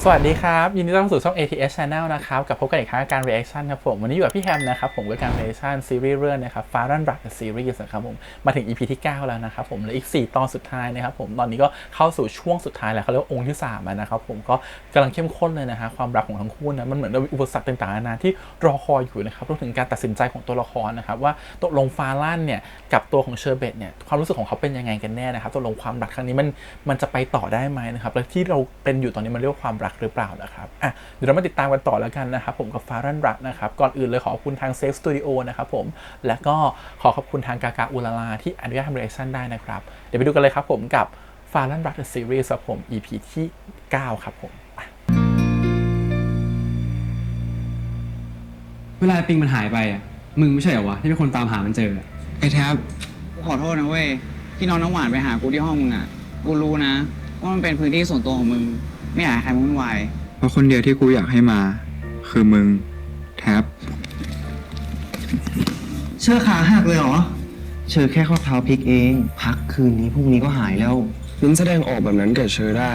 สวัสดีครับยินดีต้อนรับสู่ช่อง ATS Channel นะครับกับพบกันอีกครั้งกับการ reaction ครับผมวันนี้อยู่กับพี่แฮมนะครับผมกับการ reaction ซีรีส์เรื่องนะครับ Fallen Brother Series นะครับผมมาถึง EP ที่ 9 แล้วนะครับผมเหลืออีก4ตอนสุดท้ายนะครับผมตอนนี้ก็เข้าสู่ช่วงสุดท้ายแล้วเขาเรียกว่าองค์ที่3แล้วนะครับผมก็กำลังเข้มข้นเลยนะฮะความรักของทั้งคู่นะมันเหมือนอุปสรรคต่างๆนานาที่รอคอยอยู่นะครับรวมถึงการตัดสินใจของตัวละครนะครับว่าตกลงฟาลันเนี่ยกับตัวของเชอร์เบตเนี่ยความรู้สึกของเขาเป็นยังไงกันแน่นะครับตกลงความรักครั้งนี้มันจะไปต่อได้ไหมนะครับและที่เราเป็นอยู่ตอนนี้มันเรียกว่าความรักหรือเปล่านะครับเดี๋ยวเรามาติดตามกันต่อแล้วกันนะครับผมกับฟารันรักนะครับก่อนอื่นเลยขอบคุณทางเซฟสตูดิโอนะครับผมและก็ขอบคุณทางกากาอุลาลาที่อนุญาตทำเรีแอคชั่นได้นะครับเดี๋ยวไปดูกันเลยครับผมกับฟารันรัก The Series ครับผม EP ที่ 9 ครับผมเวลาปิงมันหายไปอ่ะมึงไม่ใช่เหรอวะที่เป็นคนตามหามันเจอไอ้แท็บกูขอโทษนะเว้ยที่น้องน้ำหวานไปหากูที่ห้องมึงอ่ะกูรู้นะว่ามันเป็นพื้นที่ส่วนตัวของมึงไม่อยากให้ใครมาวุ่นวายเพราะคนเดียวที่กูอยากให้มา คือมึงแท็บเชื่อขาหักเลยเหรอเชื่อแค่ข้อเท้าพลิกเองพักคืนนี้พรุ่งนี้ก็หายแล้วมิ้นแสดงออกแบบนั้นกับเชอได้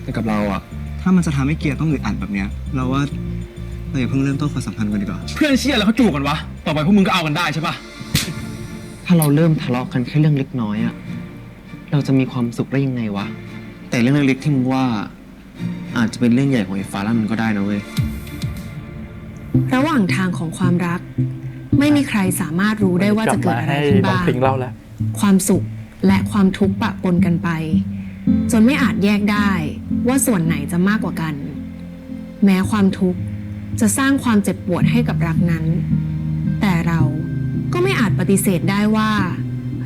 แต่กับเราอะถ้ามันจะทำให้เกียร์ต้องอึดอัดแบบเนี้ยเราว่าเราอย่าเพิ่งเริ่มต้นความสัมพันธ์กันดีกว่าเพื่อนเชี่ยแล้วเขาจูบกันวะต่อไปพวกมึงก็เอากันได้ใช่ปะถ้าเราเริ่มทะเลาะกันแค่เรื่องเล็กน้อยอะเราจะมีความสุขได้ยังไงวะแต่เรื่องเล็กๆที่มึงว่าอาจจะเป็นเรื่องใหญ่ของไอ้ฟ้าลั่นมันก็ได้นะเว้ยระหว่างทางของความรักไม่มีใครสามารถรู้ได้ว่าจะเกิดอะไรขึ้นบ้างความสุขและความทุกข์ปะปนกันไปจนไม่อาจแยกได้ว่าส่วนไหนจะมากกว่ากันแม้ความทุกข์จะสร้างความเจ็บปวดให้กับรักนั้นแต่เราก็ไม่อาจปฏิเสธได้ว่า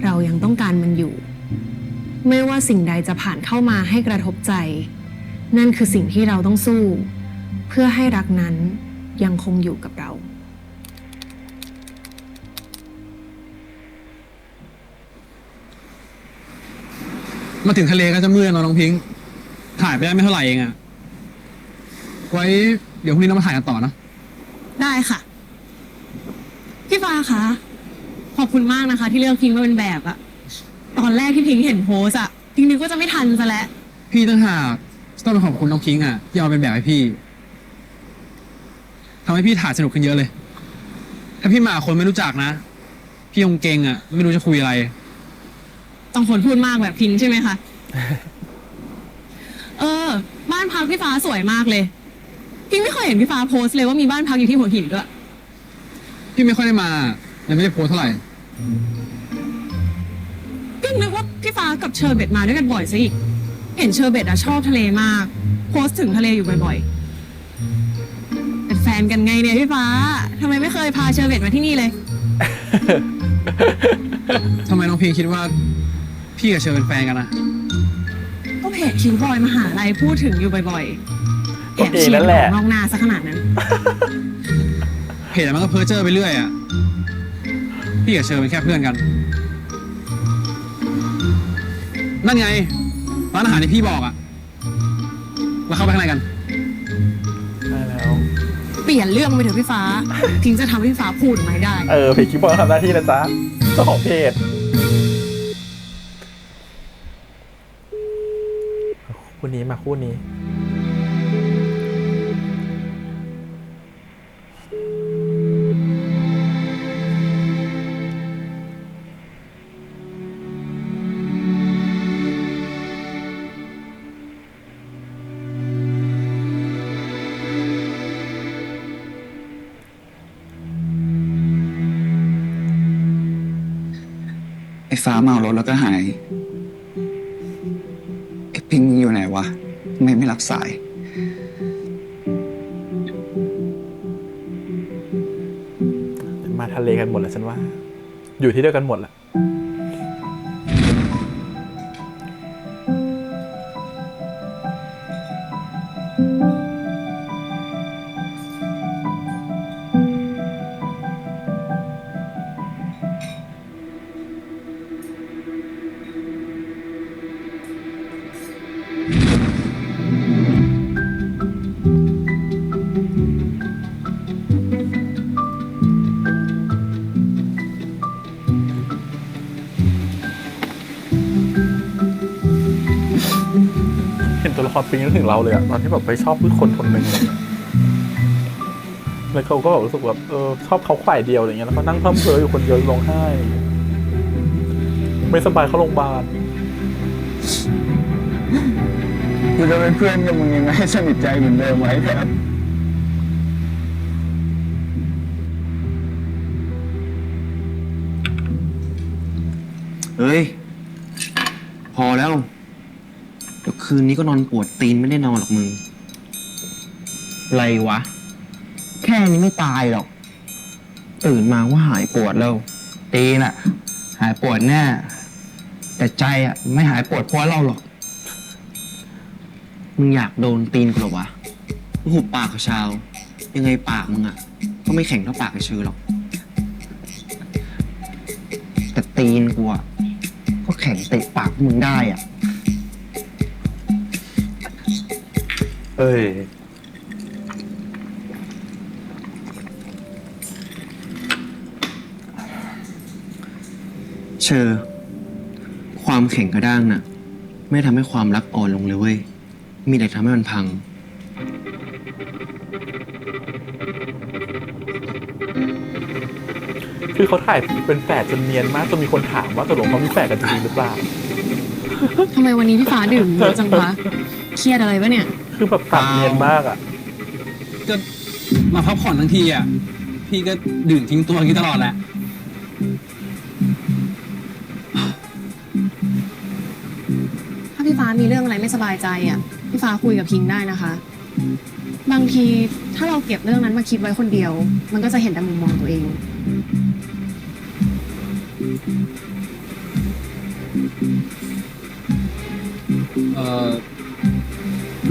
เรายังต้องการมันอยู่ไม่ว่าสิ่งใดจะผ่านเข้ามาให้กระทบใจนั่นคือสิ่งที่เราต้องสู้เพื่อให้รักนั้นยังคงอยู่กับเรามาถึงทะเลก็จะมืดแล้วน้องพิงค์ถ่ายไปได้ไม่เท่าไหร่เองอะไว้เดี๋ยวพรุ่งนี้เรามาถ่ายกันต่อนะได้ค่ะพี่ฟ้าคะขอบคุณมากนะคะที่เลือกพิงค์มาเป็นแบบอะตอนแรกที่พิงค์เห็นโพสอะพิงค์นึกว่าจะไม่ทันซะแล้วพี่ตั้งหากต้องขอบคุณน้องพิงค์อะที่เอาเป็นแบบให้พี่ทำให้พี่ถ่ายสนุกขึ้นเยอะเลยถ้าพี่มาคนไม่รู้จักนะพี่คงเก่งอะไม่รู้จะคุยอะไรต้องคนพูดมากแบบพิงค์ใช่ไหมคะ บ้านพักพี่ฟ้าสวยมากเลยพิงค์ไม่เคยเห็นพี่ฟ้าโพสเลยว่ามีบ้านพักอยู่ที่หัวหินด้วยพี่ไม่ค่อยได้มายังไม่ได้โพสเท่าไหร่พี่นึกว่าพี่ฟ้ากับเชอร์เบตมาด้วยกันบ่อยซะอีกเห็นเชอร์เบตอะชอบทะเลมากโพสถึงทะเลอยู่บ่อยๆเป็นแฟนกันไงเนี่ยพี่ฟ้าทำไมไม่เคยพาเชอร์เบตมาที่นี่เลย ทำไมน้องพิงคิดว่าพี่กับเชอร์เป็นแฟนกันนะก็เพจคิวบอยมหาลัยพูดถึงอยู่บ่อยๆแอบเชียร์นอกหน้าซะขนาดนั้นเพจมันก็เพ้อเจ้อไปเรื่อยอ่ะพี่กับเชอร์เป็นแค่เพื่อนกันนั่นไงร้านอาหารที่พี่บอกอ่ะเราเข้าไปข้างในกันได้แล้วเปลี่ยนเรื่องไปเถอะพี่ฟ้าพิงจะทำให้พี่ฟ้าพูดออกมาได้เพจคิปบอลทำหน้าที่นะจ๊ะเจ้าของเพจคู่นี้มาคู่นี้ไอ้ฟ้าเมารถแล้วก็หายไอ้พิงมึงอยู่ไหนวะทำไมไม่รับสายมาทะเลกันหมดแล้วฉันว่าอยู่ที่เดียวกันหมดแหละ ตัวละครปิงนึกถึงเราเลยอะตอนที่แบบไปชอบผู้คนคนหนึ่งอะไรเงี้ยแล้วเขาก็แบบรู้สึกแบบชอบเขาฝ่ายเดียวอะไรเงี้ยแล้วก็นั่งพร่ำเพ้ออยู่คนเดียวร้องไห้ไม่สบายเข้าโรงพยาบาล กูจะเป็นเพื่อนกับมึงยังไงให้สนิทใจเหมือนเดิมไว้แทน เฮ้ย พอแล้ว เดี๋ยวคืนนี้ก็นอนปวดตีนไม่ได้นอนหรอกมึง อะไรวะ แค่นี้ไม่ตายหรอก ตื่นมาว่าหายปวดแล้ว ตีนอะหายปวดแน่ แต่ใจอะไม่หายปวดเพราะเราหรอก มึงอยากโดนตีนกูเหรอวะมึงหุบปากกับชาว ยังไงปากมึงอะก็ไม่แข็งเท่าปากกับชื่อหรอก แต่ตีนกูอะก็แข็งเตะปากมึงได้อะ เอ้ย เชอความแข็งกระด้างน่ะ ไม่ทำให้ความรักอ่อนลงเลยเว้ย มีแต่ทำให้มันพัง คือเขาถ่ายเป็นแฝดจนเนียนมากจนมีคนถามว่าตกลงเขามีแฝดกันจริงๆหรือเปล่า ทำไมวันนี้พี่ฟ้าดื่มเยอะจังคะเครียดอะไรปะเนี่ย คือแบบตัดเนียนมากอะ ก็มาพักผ่อนทั้งทีอ่ะ พี่ก็ดื่มทิ้งตัวอย่างนี้ตลอดแหละ ถ้าพี่ฟ้ามีเรื่องอะไรไม่สบายใจอ่ะพี่ฟ้าคุยกับพิงค์ได้นะคะ บางทีถ้าเราเก็บเรื่องนั้นมาคิดไว้คนเดียว มันก็จะเห็นแต่มุมมองตัวเอง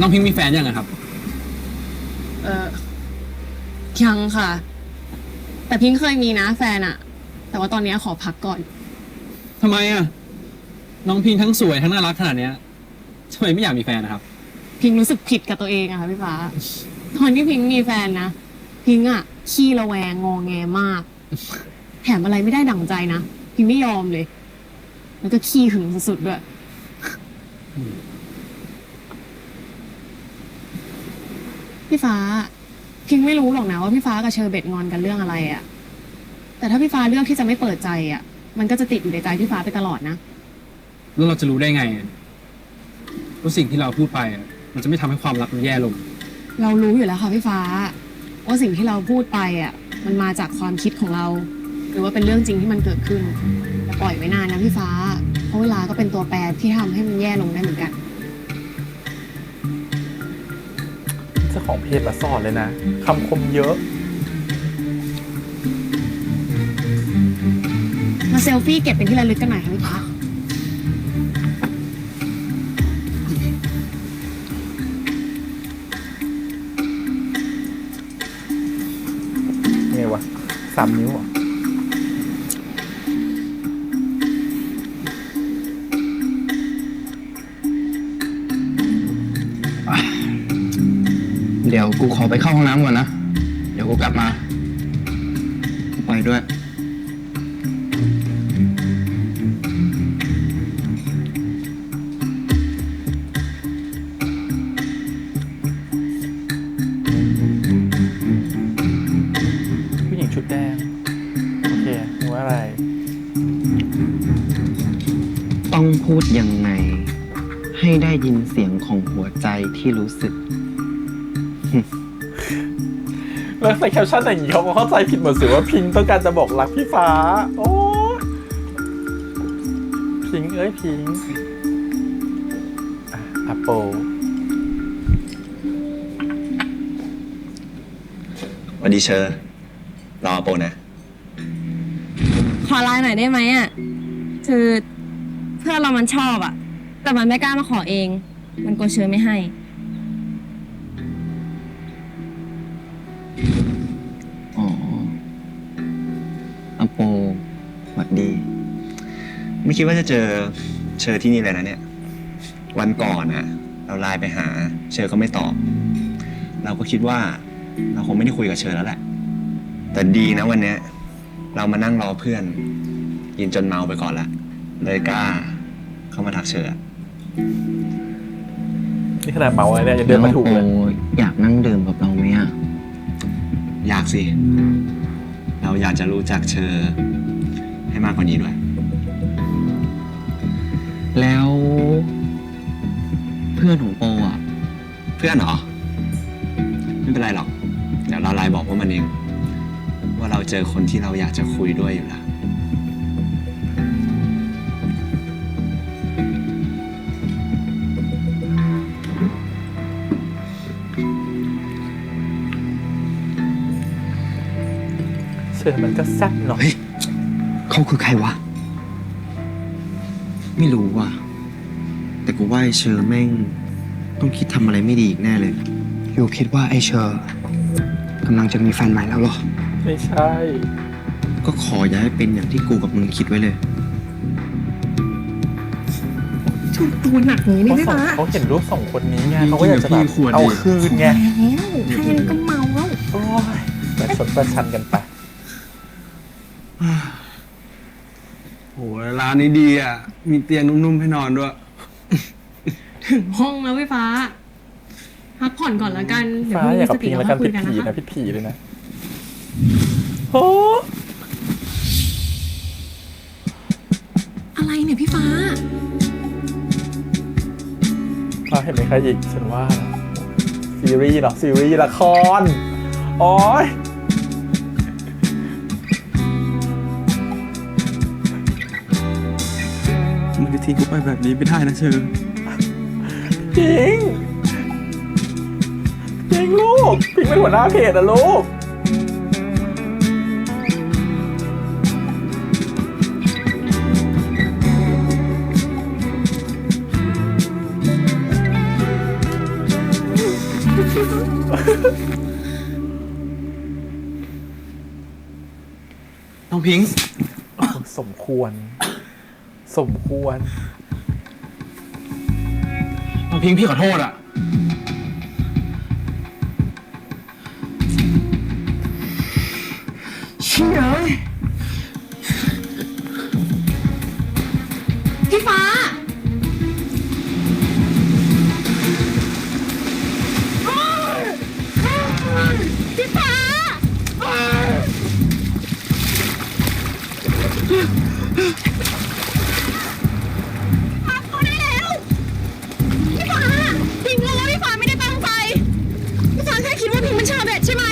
น้องพิงค์มีแฟนยังอะครับ ยังค่ะ แต่พิงค์เคยมีนะแฟนอะแต่ว่าตอนนี้ขอพักก่อน ทำไมอะน้องพิงค์ทั้งสวยทั้งน่ารักขนาดเนี้ยทำไมไม่อยากมีแฟนนะครับ พิงค์รู้สึกผิดกับตัวเองอะค่ะพี่ฟ้า ตอนที่พิงค์มีแฟนนะพิงค์อะขี้ระแวงงอแงมาก แถมอะไรไม่ได้ดั่งใจนะพิงค์ไม่ยอมเลย แล้วก็ขี้หึงสุดๆด้วย พี่ฟ้า พิงค์ไม่รู้หรอกนะว่าพี่ฟ้ากับเชอร์เบตงอนกันเรื่องอะไรอะแต่ถ้าพี่ฟ้าเลือกที่จะไม่เปิดใจอะมันก็จะติดอยู่ในใจพี่ฟ้าไปตลอดนะ แล้วเราจะรู้ได้ไงอะว่าสิ่งที่เราพูดไปอะมันจะไม่ทำให้ความรักมันแย่ลง เรารู้อยู่แล้วค่ะพี่ฟ้า ว่าสิ่งที่เราพูดไปอ่ะ มันมาจากความคิดของเรา หรือว่าเป็นเรื่องจริงที่มันเกิดขึ้นแต่ปล่อยไว้นานนะพี่ฟ้า เพราะเวลาก็เป็นตัวแปรที่ทำให้มันแย่ลงได้เหมือนกัน เจ้าของเพจละสอนเลยนะคำคมเยอะ มาเซลฟี่เก็บเป็นที่ระลึกกันหน่อยค่ะพี่ฟ้า ไงวะ3 นิ้วเหรอ เดี๋ยวกูขอไปเข้าห้องน้ำก่อนนะ เดี๋ยวกูกลับมา ไปด้วย ผู้หญิงชุดแดง โอเคนึกว่าอะไร ต้องพูดยังไง ให้ได้ยินเสียงของหัวใจที่รู้สึก แล้วใส่แคปชั่นอย่างนี้เขาก็เข้าใจผิดหมดสิว่าพิงค์ต้องการจะบอกรักพี่ฟ้า โอ้พิงค์เอ้ยพิงค์อะโป วันดีเชอร์รอโปนะ ขอไลน์หน่อยได้ไหมอ่ะ คือเพื่อนเรามันชอบอ่ะ แต่มันไม่กล้ามาขอเอง มันกลัวเชอไม่ให้ อ๋ออโปหวัดดี ไม่คิดว่าจะเจอเชอร์ที่นี่เลยนะเนี่ย วันก่อนนะเราไลน์ไปหาเชอร์ก็ไม่ตอบ เราก็คิดว่าเราคงไม่ได้คุยกับเชอร์แล้วแหละ แต่ดีนะวันเนี้ยเรามานั่งรอเพื่อนกินจนเมาไปก่อนละเลยกล้าเข้ามาทักเชอร์ นี่ขนาดเมาเลยเนี่ยยังเดินมาถูกเลย อยากนั่งดื่มกับเราไหมอ่ะ อยากสิ เราอยากจะรู้จักเชอให้มากกว่านี้ด้วย แล้วเพื่อนของโปอ่ะ เพื่อนเหรอ ไม่เป็นไรหรอก เดี๋ยวเราไลน์บอกพวกมันเอง ว่าเราเจอคนที่เราอยากจะคุยด้วยอยู่แล้ว เชิญมันก็แซ่บหน่อย เฮ้ย เขาคือใครวะ ไม่รู้ว่ะ แต่กูว่าไอ้เชอแม่ง ต้องคิดทำอะไรไม่ดีอีกแน่เลย อยู่คิดว่าไอ้เชอร์กำลังจะมีแฟนใหม่แล้วเหรอ ไม่ใช่ ก็ขออย่าให้เป็นอย่างที่กูกับมึงคิดไว้เลย ชมตัวหนักนี้นี่พี่ฟ้า เขาเห็นรูปสองคนนี้ไงเขาก็อยากจะแบบเอาคืนไง แล้วแค่นี้ก็เมาแล้ว โอ้ยประชดประชันกันไป โหร้านนี้ดีอ่ะ มีเตียงนุ่มๆให้นอนด้วย ถึงห้องแล้วพี่ฟ้า พักผ่อนก่อนละกัน เดี๋ยว ฟ้า พรุ่ง อยา นี้ กกับ สติ พิง เรา แล้ว ค่ กั อน ยคุ พิ ยกัน ษผี นะคะ นะพิษผีเลยนะโอ้ อะไรเนี่ยพี่ฟ้า ฟ้าเห็นไหมใครอีกฉันว่านะซีรีส์เนาะซีรีส์ละครโอ้ย มึงจะทิ้งกูไปแบบนี้ไม่ได้นะเชอ จริงจริงลูกพิงเป็นหัวหน้าเพจอะลูกน้องพิงค์ สมควร สมควร น้องพิงค์พี่ขอโทษอ่ะ เชี่ย พี่ฟ้า พี่ฟ้า เอาได้แล้ว พี่ฟ้า พิงรู้ว่าพี่ฟ้าไม่ได้ตั้งใจ พี่ฟ้าแค่คิดว่าพิงเป็นชาเบ็ดใช่ไหม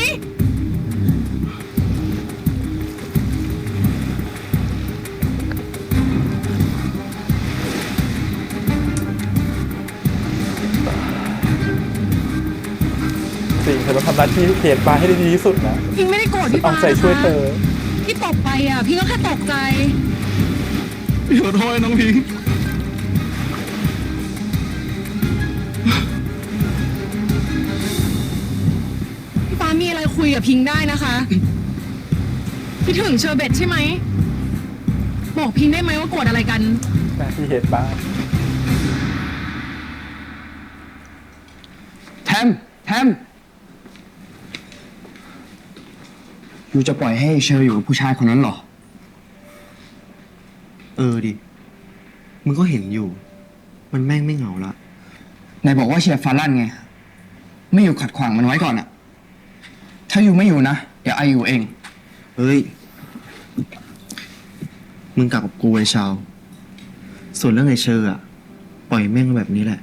จริงเธอต้องทำหน้าที่เพจปลาให้ได้ดีที่สุดนะ พิงไม่ได้โกรธพี่ เอา ฟ้า ใจช่วยเธอ ที่ตกไปอ่ะ พิงก็แค่ตกใจ พี่ขอโทษน้องพิงค์ พี่ฟ้ามีอะไรคุยกับพิงได้นะคะพี่ถึงเชอร์เบตใช่ไหม บอกพิงได้ไหมว่าโกรธอะไรกัน หน้าที่เพจปลา แทมอยู่จะปล่อยให้เชอร์อยู่กับผู้ชายคนนั้นเหรอ เออดิ มึงก็เห็นอยู่ มันแม่งไม่เหงาละ นายบอกว่าเชียร์ฟาลั่นไง ไม่อยู่ขัดขวางมันไว้ก่อนอะถ้าอยู่ไม่อยู่นะ เดี๋ยวไออยู่เอง เฮ้ย มึงกลับกับกูไอ้ชาว ส่วนเรื่องไอ้เชอร์อะปล่อยแม่งแบบนี้แหละ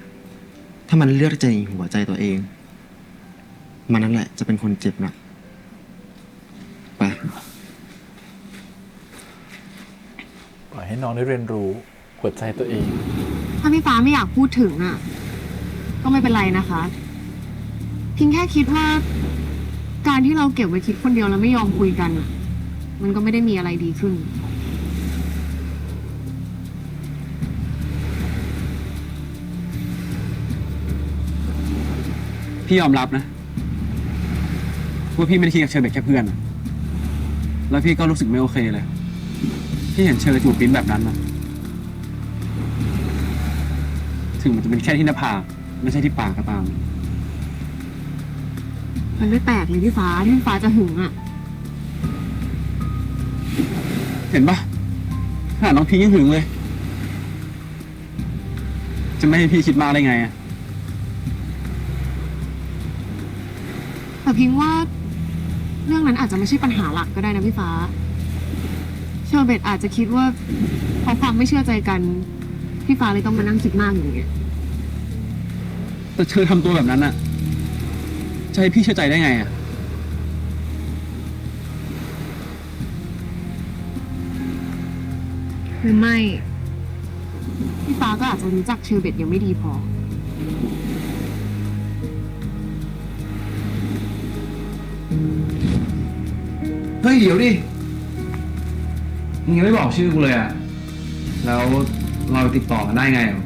ถ้ามันเลือกจะหนีหัวใจตัวเอง มันนั่นแหละจะเป็นคนเจ็บหนัก ไป ปล่อยให้น้องได้เรียนรู้หัวใจตัวเอง ถ้าพี่ฟ้าไม่อยากพูดถึงอ่ะ ก็ไม่เป็นไรนะคะ พิงแค่คิดว่า การที่เราเก็บไว้คิดคนเดียวแล้วไม่ยอมคุยกันอะมันก็ไม่ได้มีอะไรดีขึ้น พี่ยอมรับนะว่าพี่ไม่ได้คิดกับเชอร์เบตแค่เพื่อนอะแล้วพี่ก็รู้สึกไม่โอเคเลย ที่เห็นเชอร์จูบปิ้นแบบนั้นนะถึงมันจะเป็นแค่ที่หน้าผากไม่ใช่ที่ปากก็ตาม มันไม่แปลกเลยพี่ฟ้าที่พี่ฟ้าจะหึงอ่ะ เห็นปะขนาดน้องพิงยังหึงเลย จะไม่ให้พี่คิดมากได้ไงอะ แต่พิงว่าเรื่องนั้นอาจจะไม่ใช่ปัญหาหลักก็ได้นะพี่ฟ้า เชอร์เบตอาจจะคิดว่าเพราะความไม่เชื่อใจกันพี่ฟ้าเลยต้องมานั่งคิดมากอย่างเงี้ย แต่เชอทำตัวแบบนั้นอะจะให้พี่เชื่อใจได้ไงอะ หรือไม่พี่ฟ้าก็อาจจะรู้จักเชอร์เบตยังไม่ดีพอ เฮ้ย เดี๋ยวดิ มึงยังไม่บอกชื่อกูเลยอะแล้วเราติดต่อกันได้ไงอ่ะ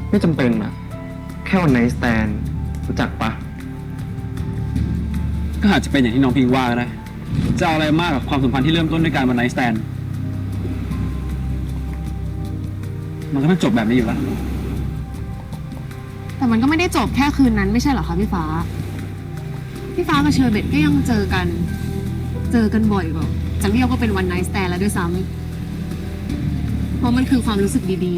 ไม่จำเป็นอะแค่วันไนท์สแตนรู้จักปะ ก็อาจจะเป็นอย่างที่น้องพิงว่าก็ได้จะเอาอะไรมากกับความสัมพันธ์ที่เริ่มต้นด้วยการวันไนท์สแตนมันก็ต้องจบแบบนี้อยู่แล้ว แต่มันก็ไม่ได้จบแค่คืนนั้นไม่ใช่เหรอคะพี่ฟ้า พี่ฟ้ากับเชอร์เบตก็ยังเจอกันบ่อยกว่าจะเรียกว่าเป็นวันไนท์สแตนแล้วด้วยซ้ำเพราะมันคือความรู้สึกดี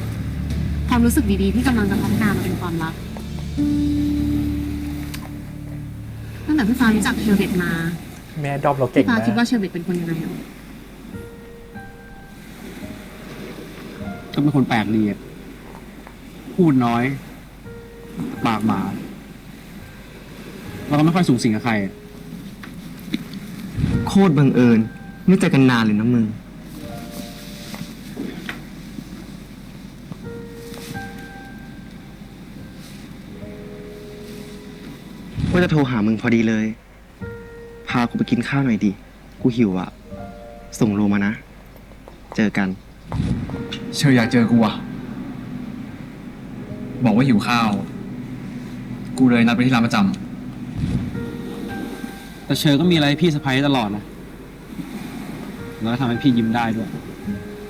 ๆ ความรู้สึกดีๆที่กำลังจะพัฒนามาเป็นความรัก ตั้งแต่พี่ฟ้ารู้จักเชอร์เบตมา แม่ดอมเราเก่ง พี่ฟ้า นะ คิดว่าเชอร์เบตเป็นคนยังไงอ่ะ ก็เป็นคนแปลกดีอะพูดน้อย ปากหมาเราก็ไม่ค่อยสูงสิงกับใครอะ โคตรบังเอิญไม่เจอกันนานเลยนะมึง ว่าจะโทรหามึงพอดีเลย พากูไปกินข้าวหน่อยดิ กูหิวอะส่งโลมานะ เจอกัน เชออยากเจอกูอ่ะ บอกว่าหิวข้าว กูเลยนัดไปที่ร้านประจ แต่เชอก็มีอะไรให้พี่สะพายตลอดนะแล้วก็ทำให้พี่ยิ้มได้ด้วย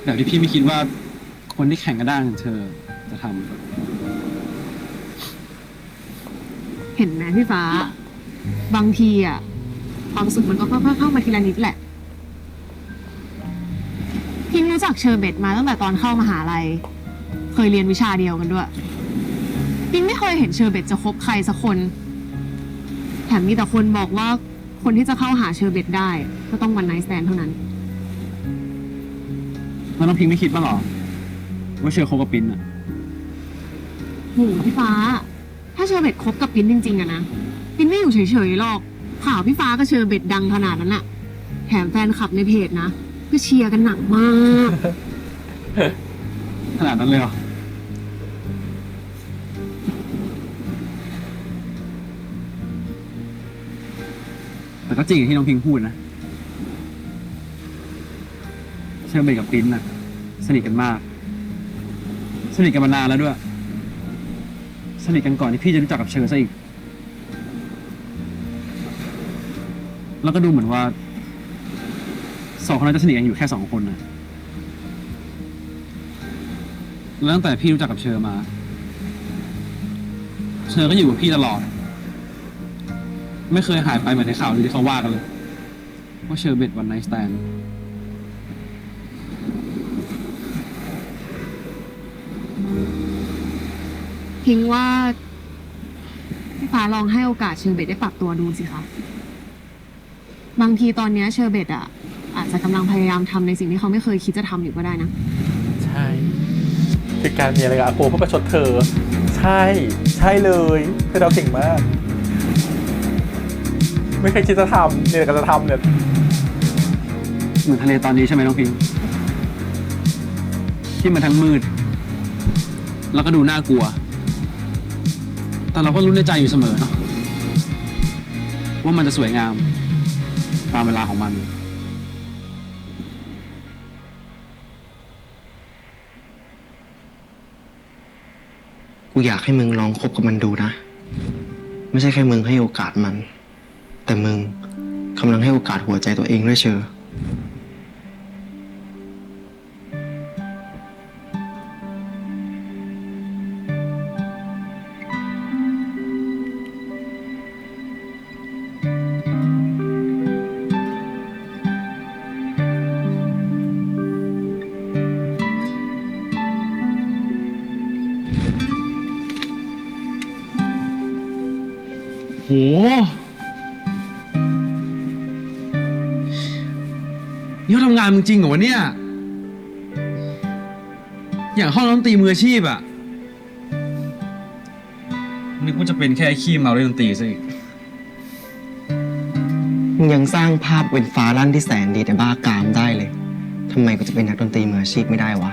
แบบที่พี่ไม่คิดว่าคนที่แข่งกระด้างอย่างเธอจะทำ เห็นไหมพี่ฟ้า บางทีอ่ะความสุขมันก็ค่อยๆเข้ามาทีละนิดแหละ พิงรู้จักเชอร์เบตมาตั้งแต่ตอนเข้ามหาลัย เคยเรียนวิชาเดียวกันด้วย พิงไม่เคยเห็นเชอร์เบตจะคบใครสักคน แถมมีแต่คนบอกว่าคนที่จะเข้าหาเชอร์เบตได้ ก็ต้องวันไนท์สแตนเท่านั้น แล้วน้องพิงไม่คิดบ้างเหรอว่าเชอคบกับปิ้นอะ โหพี่ฟ้า ถ้าเชอร์เบตคบกับปิ้นจริงๆอะนะปิ้นไม่อยู่เฉยๆหรอกข่าวพี่ฟ้ากับเชอร์เบตดังขนาดนั้นอะแถมแฟนคลับในเพจนะก็เชียร์กันหนักมาก ขนาดนั้นเลยเหรอแต่ก็จริงอย่างที่น้องพิงพูดนะเชอร์เบตกับปิ้นน่ะสนิทกันมาก สนิทกันมานานแล้วด้วย สนิทกันก่อนที่พี่จะรู้จักกับเชอร์ซะอีก แล้วก็ดูเหมือนว่าสองคนนั้นจะสนิทกันอยู่แค่2 คนนะแล้วตั้งแต่พี่รู้จักกับเชอร์มา เชอร์ก็อยู่กับพี่ตลอด ไม่เคยหายไปเหมือนในข่าวที่เขาว่ากันเลย ว่าเชอร์เบตวันไนท์สแตน พิงว่าพี่ฟ้าลองให้โอกาสเชอร์เบตได้ปรับตัวดูสิคะบางทีตอนเนี้ยเชอร์เบตอะอาจจะกำลังพยายามทำในสิ่งที่เขาไม่เคยคิดจะทำอยู่ก็ได้นะ ใช่คือการมีอะไรกับอาโกเพื่อประชดเธอ ใช่ใช่เลยเธอเราเก่งมาก ไม่เคยคิดจะทำเนี่ยก็จะทำเนี่ย เหมือนทะเลตอนนี้ใช่ไหมน้องพิงที่มันทั้งมืด แล้วก็ดูน่ากลัว แต่เราก็รู้ในใจอยู่เสมอเนาะว่ามันจะสวยงามตามเวลาของมัน กูอยากให้มึงลองคบกับมันดูนะ ไม่ใช่แค่มึงให้โอกาสมัน แต่มึงกำลังให้โอกาสหัวใจตัวเองด้วยเชอ โหนี่เขาทำงานมึงจริงเหรอวะเนี่ย อย่างห้องดนตรีมืออาชีพอะนึกว่าจะเป็นแค่ขี้เมาเล่นดนตรีซะอีก มึงยังสร้างภาพเป็นฟ้าลั่นที่แสนดีแต่บ้ากามได้เลย ทำไมกูจะเป็นนักดนตรีมืออาชีพไม่ได้วะ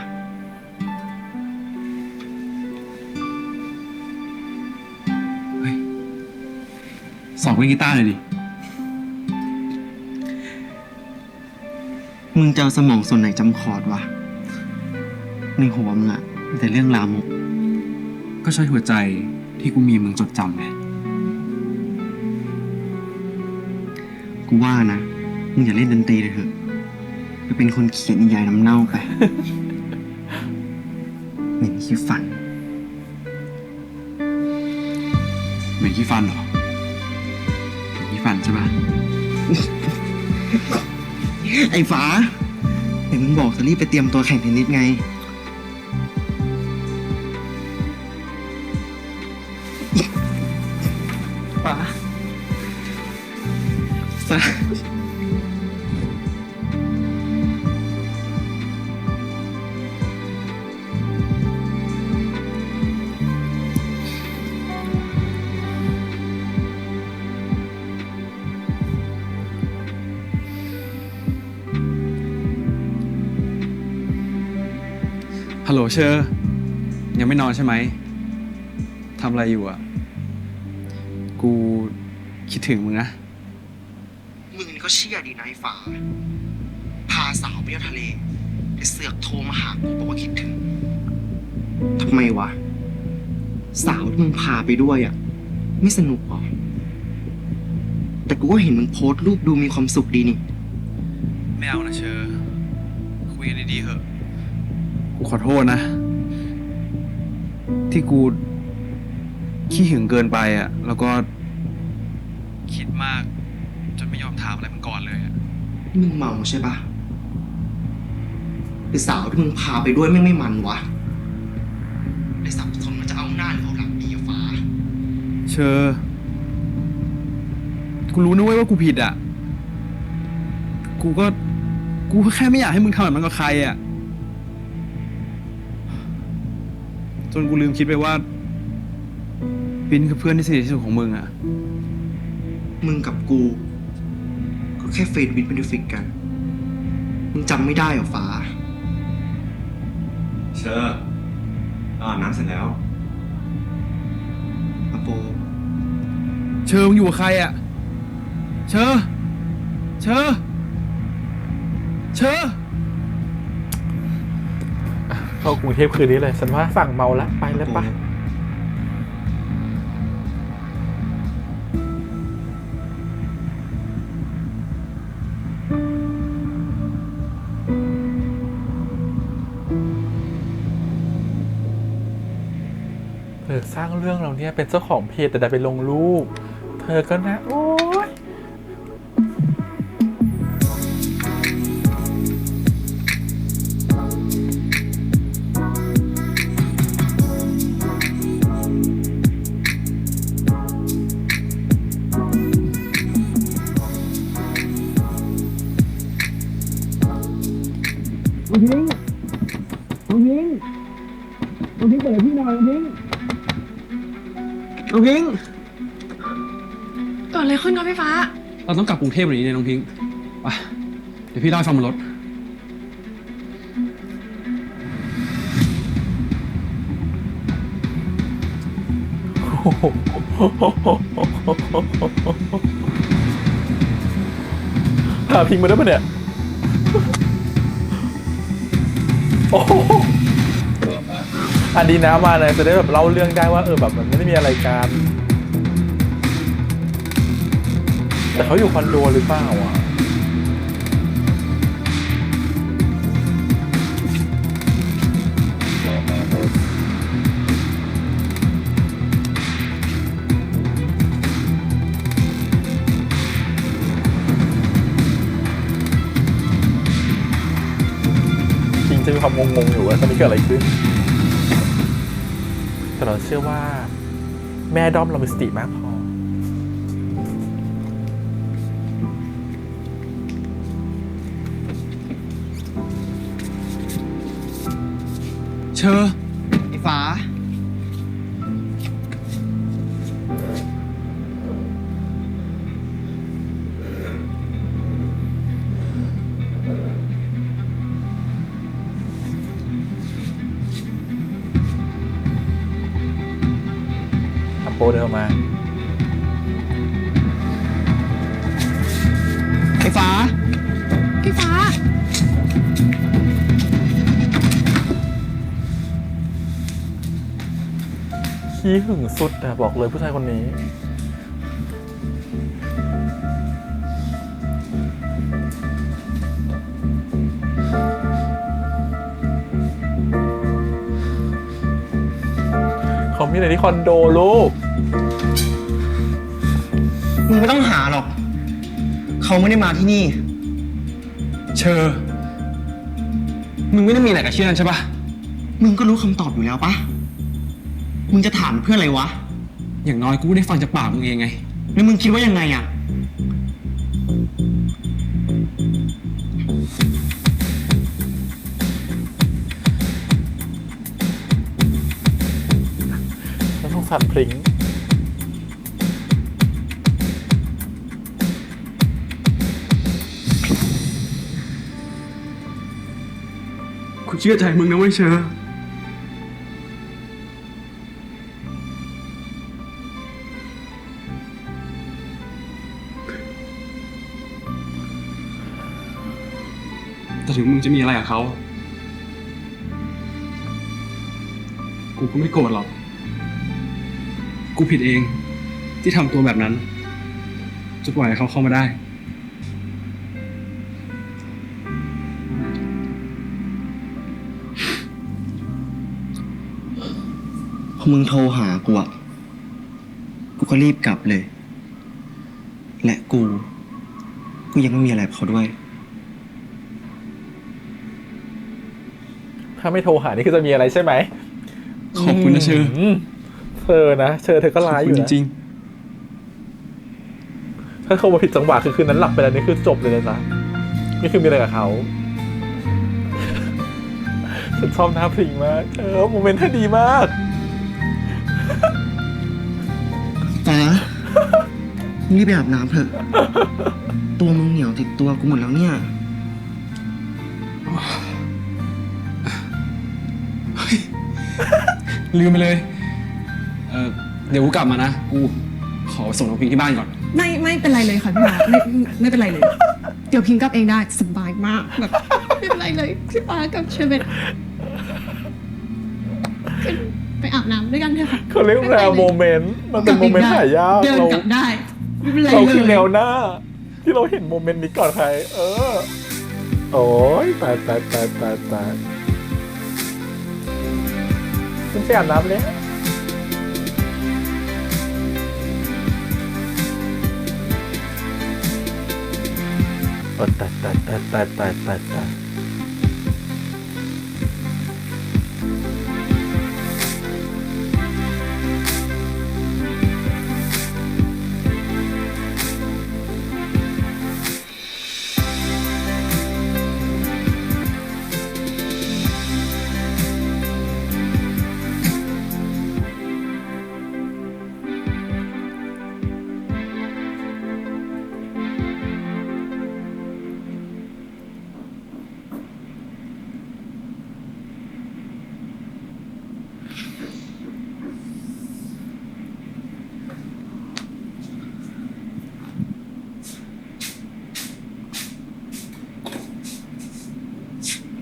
สอนเล่นกีตาร์หน่อยดิ มึงจะเอาสมองส่วนไหนจำคอร์ดวะ ในหัวมึงอะมีแต่เรื่องรามก ก็ใช้หัวใจที่กูมีมึงจดจำไง กูว่านะ มึงอย่าเล่นดนตรีเลยเถอะไปเป็นคนเขียนนิยายน้ำเน่าไป เหม็นขี้ฝัน เหม็นขี้ฟันเหรอเหม็นขี้ฟันใช่ปะ ไอ้ฟ้าเห็นมึงบอกจะรีบไปเตรียมตัวแข่งเทนนิสไง ฟ้า ฟ้า ฮัลโหลเชอร์ยังไม่นอนใช่ไหมทำอะไรอยู่อ่ะ กูคิดถึงมึงนะ มึงนี่ก็เชื่อดีนะไอ้ฟ้า พาสาวไปเที่ยวทะเลแต่เสือกโทรมาหากูบอกว่าคิดถึง ทำไมวะ สาวที่มึงพาไปด้วยอ่ะ ไม่สนุกหรอ แต่กูก็เห็นมึงโพสต์รูปดูมีความสุขดีนี่ ไม่เอานะเชอร์คุยกันดีๆเถอะ กูขอโทษนะ ที่กูขี้หึงเกินไปอ่ะ แล้วก็คิดมากจนไม่ยอมถามอะไรมึงก่อนเลยอ่ะ มึงเมาใช่ปะหรือสาวที่มึงพาไปด้วยไม่มันวะไอ้สับสนมันจะเอาหน้าหรือเอาหลังดีอะฟ้า เชอร์กูรู้นะเว้ยว่ากูผิดอ่ะ กูก็แค่ไม่อยากให้มึงทำแบบนั้นกับใครอ่ะ จนกูลืมคิดไปว่าปินคือเพื่อนที่สนิทที่สุดของมึงอ่ะ มึงกับกู ก็แค่เฟรนด์วินเป็นฟิกกัน มึงจำไม่ได้เหรอฟ้า เชอร์อาบน้ำเสร็จแล้ว อโป เชอร์มึงอยู่กับใครอ่ะ เชอร์เชอร์เชอร์ เข้ากรุงเทพคืนนี้เลย ฉันว่าสั่งเมาแล้วไปแล้วปะเธอสร้างเรื่องเราเนี่ยเป็นเจ้าของเพจแต่ดันไปลงรูป เธอก็นะ โอ๊ย น้องพิงน้องพิงน้องพิงเปิดให้พี่หน่อยน้องพิงน้องพิง เกิดอะไรขึ้นครับพี่ฟ้า เราต้องกลับกรุงเทพวันนี้เนี่ยน้องพิงไปเดี๋ยวพี่เล่าให้ฟังบนรถ พาพิงมาได้ปะเนี่ย โอ้โหอันดีนะมาเลยจะได้แบบเล่าเรื่องได้ว่าแบบมันไม่ได้มีอะไรกัน แต่เขาอยู่คอนโดหรือเปล่าอ่ะ จริงจะมีความงงๆอยู่ว่าตอนนี้เกิดอะไรขึ้น แต่เราเชื่อว่าแม่ด้อมเรามีสติมากพอ เชอ ไอ้ฟ้า อัปโปเดินมา ไอ้ฟ้า พี่ฟ้า ขี้หึงสุดอะบอกเลยผู้ชายคนนี้ เขามีอะไรที่คอนโดลูก มึงไม่ต้องหาหรอก เขาไม่ได้มาที่นี่ เชอ มึงไม่ได้มีอะไรกับเชื่อนั่นใช่ปะ มึงก็รู้คำตอบอยู่แล้วปะมึงจะถามเพื่ออะไรวะ อย่างน้อยกูได้ฟังจากปากมึงเองไง แล้วมึงคิดว่ายังไงอะ แล้วต้องสั่นพริ้ง กูเชื่อใจมึงนะเว้ยเชอ แต่ถึงมึงจะมีอะไรกับเขา กูก็ไม่โกรธหรอก กูผิดเองที่ทำตัวแบบนั้นจะปล่อยให้เขาเข้ามาได้ พอมึงโทรหากูอะกูก็รีบกลับเลย และกูยังไม่มีอะไรกับเขาด้วย ถ้าไม่โทรหานี่คือจะมีอะไรใช่ไหม ขอบคุณนะเชอ เธอนะ เธอก็ร้ายอยู่นะ จริง ถ้าโทรมาผิดจังหวะคือคืนนั้นหลับไปแล้วนี่คือจบเลยนะจ๊ะนี่คือมีอะไรกับเขา ฉันชอบหน้าพริงมากโมเมนต์เธอดีมาก ฟ้า มึงรีบไปอาบน้ำเถอะ ตัวมึงเหนียวติดตัวกูหมดแล้วเนี่ย ลืมไปเลย เดี๋ยวกูกลับมานะ กูขอส่งน้องพิงที่บ้านก่อน ไม่เป็นไรเลยค่ะพี่ฟ้าไม่เป็นไรเลย เดี๋ยวพิงกลับเองได้สบายมากแบบไม่เป็นไรเลยพี่ฟ้ากับเชอร์เบตขึ้นไปอาบน้ำด้วยกันเถอะค่ะ เขาเรียกแรโมเมนต์ มันเป็นโมเมนต์หายาก เดินกลับได้ไม่เป็นไร เรา เล คือแน ยว หน้า ที่เราเห็นโมเมนต์นี้ก่อนใคร โอ้ยตายคุณไปอาบน้ำเลยตาย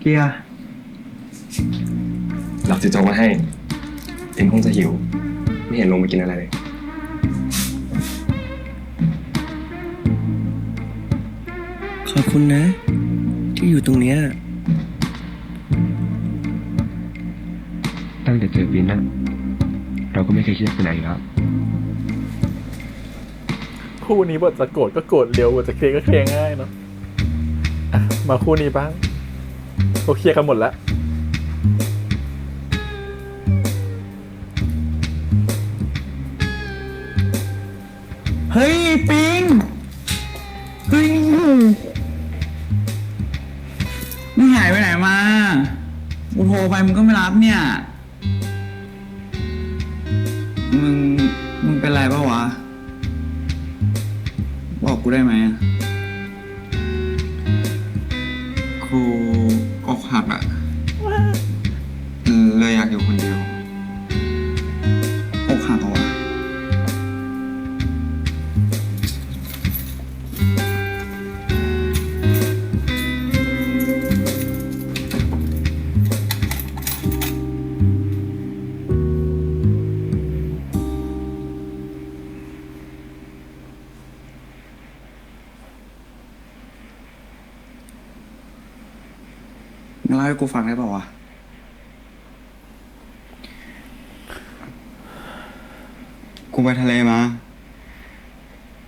เกียร์หลับจะโจงมาให้ เอ็มคงจะหิว ไม่เห็นลงมากินอะไรเลย ขอบคุณนะ ที่อยู่ตรงเนี้ย ตั้งแต่เจอปีนนั้นเราก็ไม่เคยคิดจะไปไหนแล้ว คู่นี้บทจะโกรธก็โกรธเร็วบทจะเคลียร์ก็เคลียร์ง่ายเนาะอ่ะมาคู่นี้บ้างเขาเคลียร์กันหมดแล้ว เฮ้ยปิง เฮ้ยมึงหายไปไหนมา กูโทรไปมึงก็ไม่รับเนี่ย มึงเป็นไรปะวะ บอกกูได้ไหมอะ กูอกหักอะเลยอยากอยู่คนเดียว อกหักเหรอวะ งั้นเล่าให้กูฟังได้ป่าวะ กูไปทะเลมา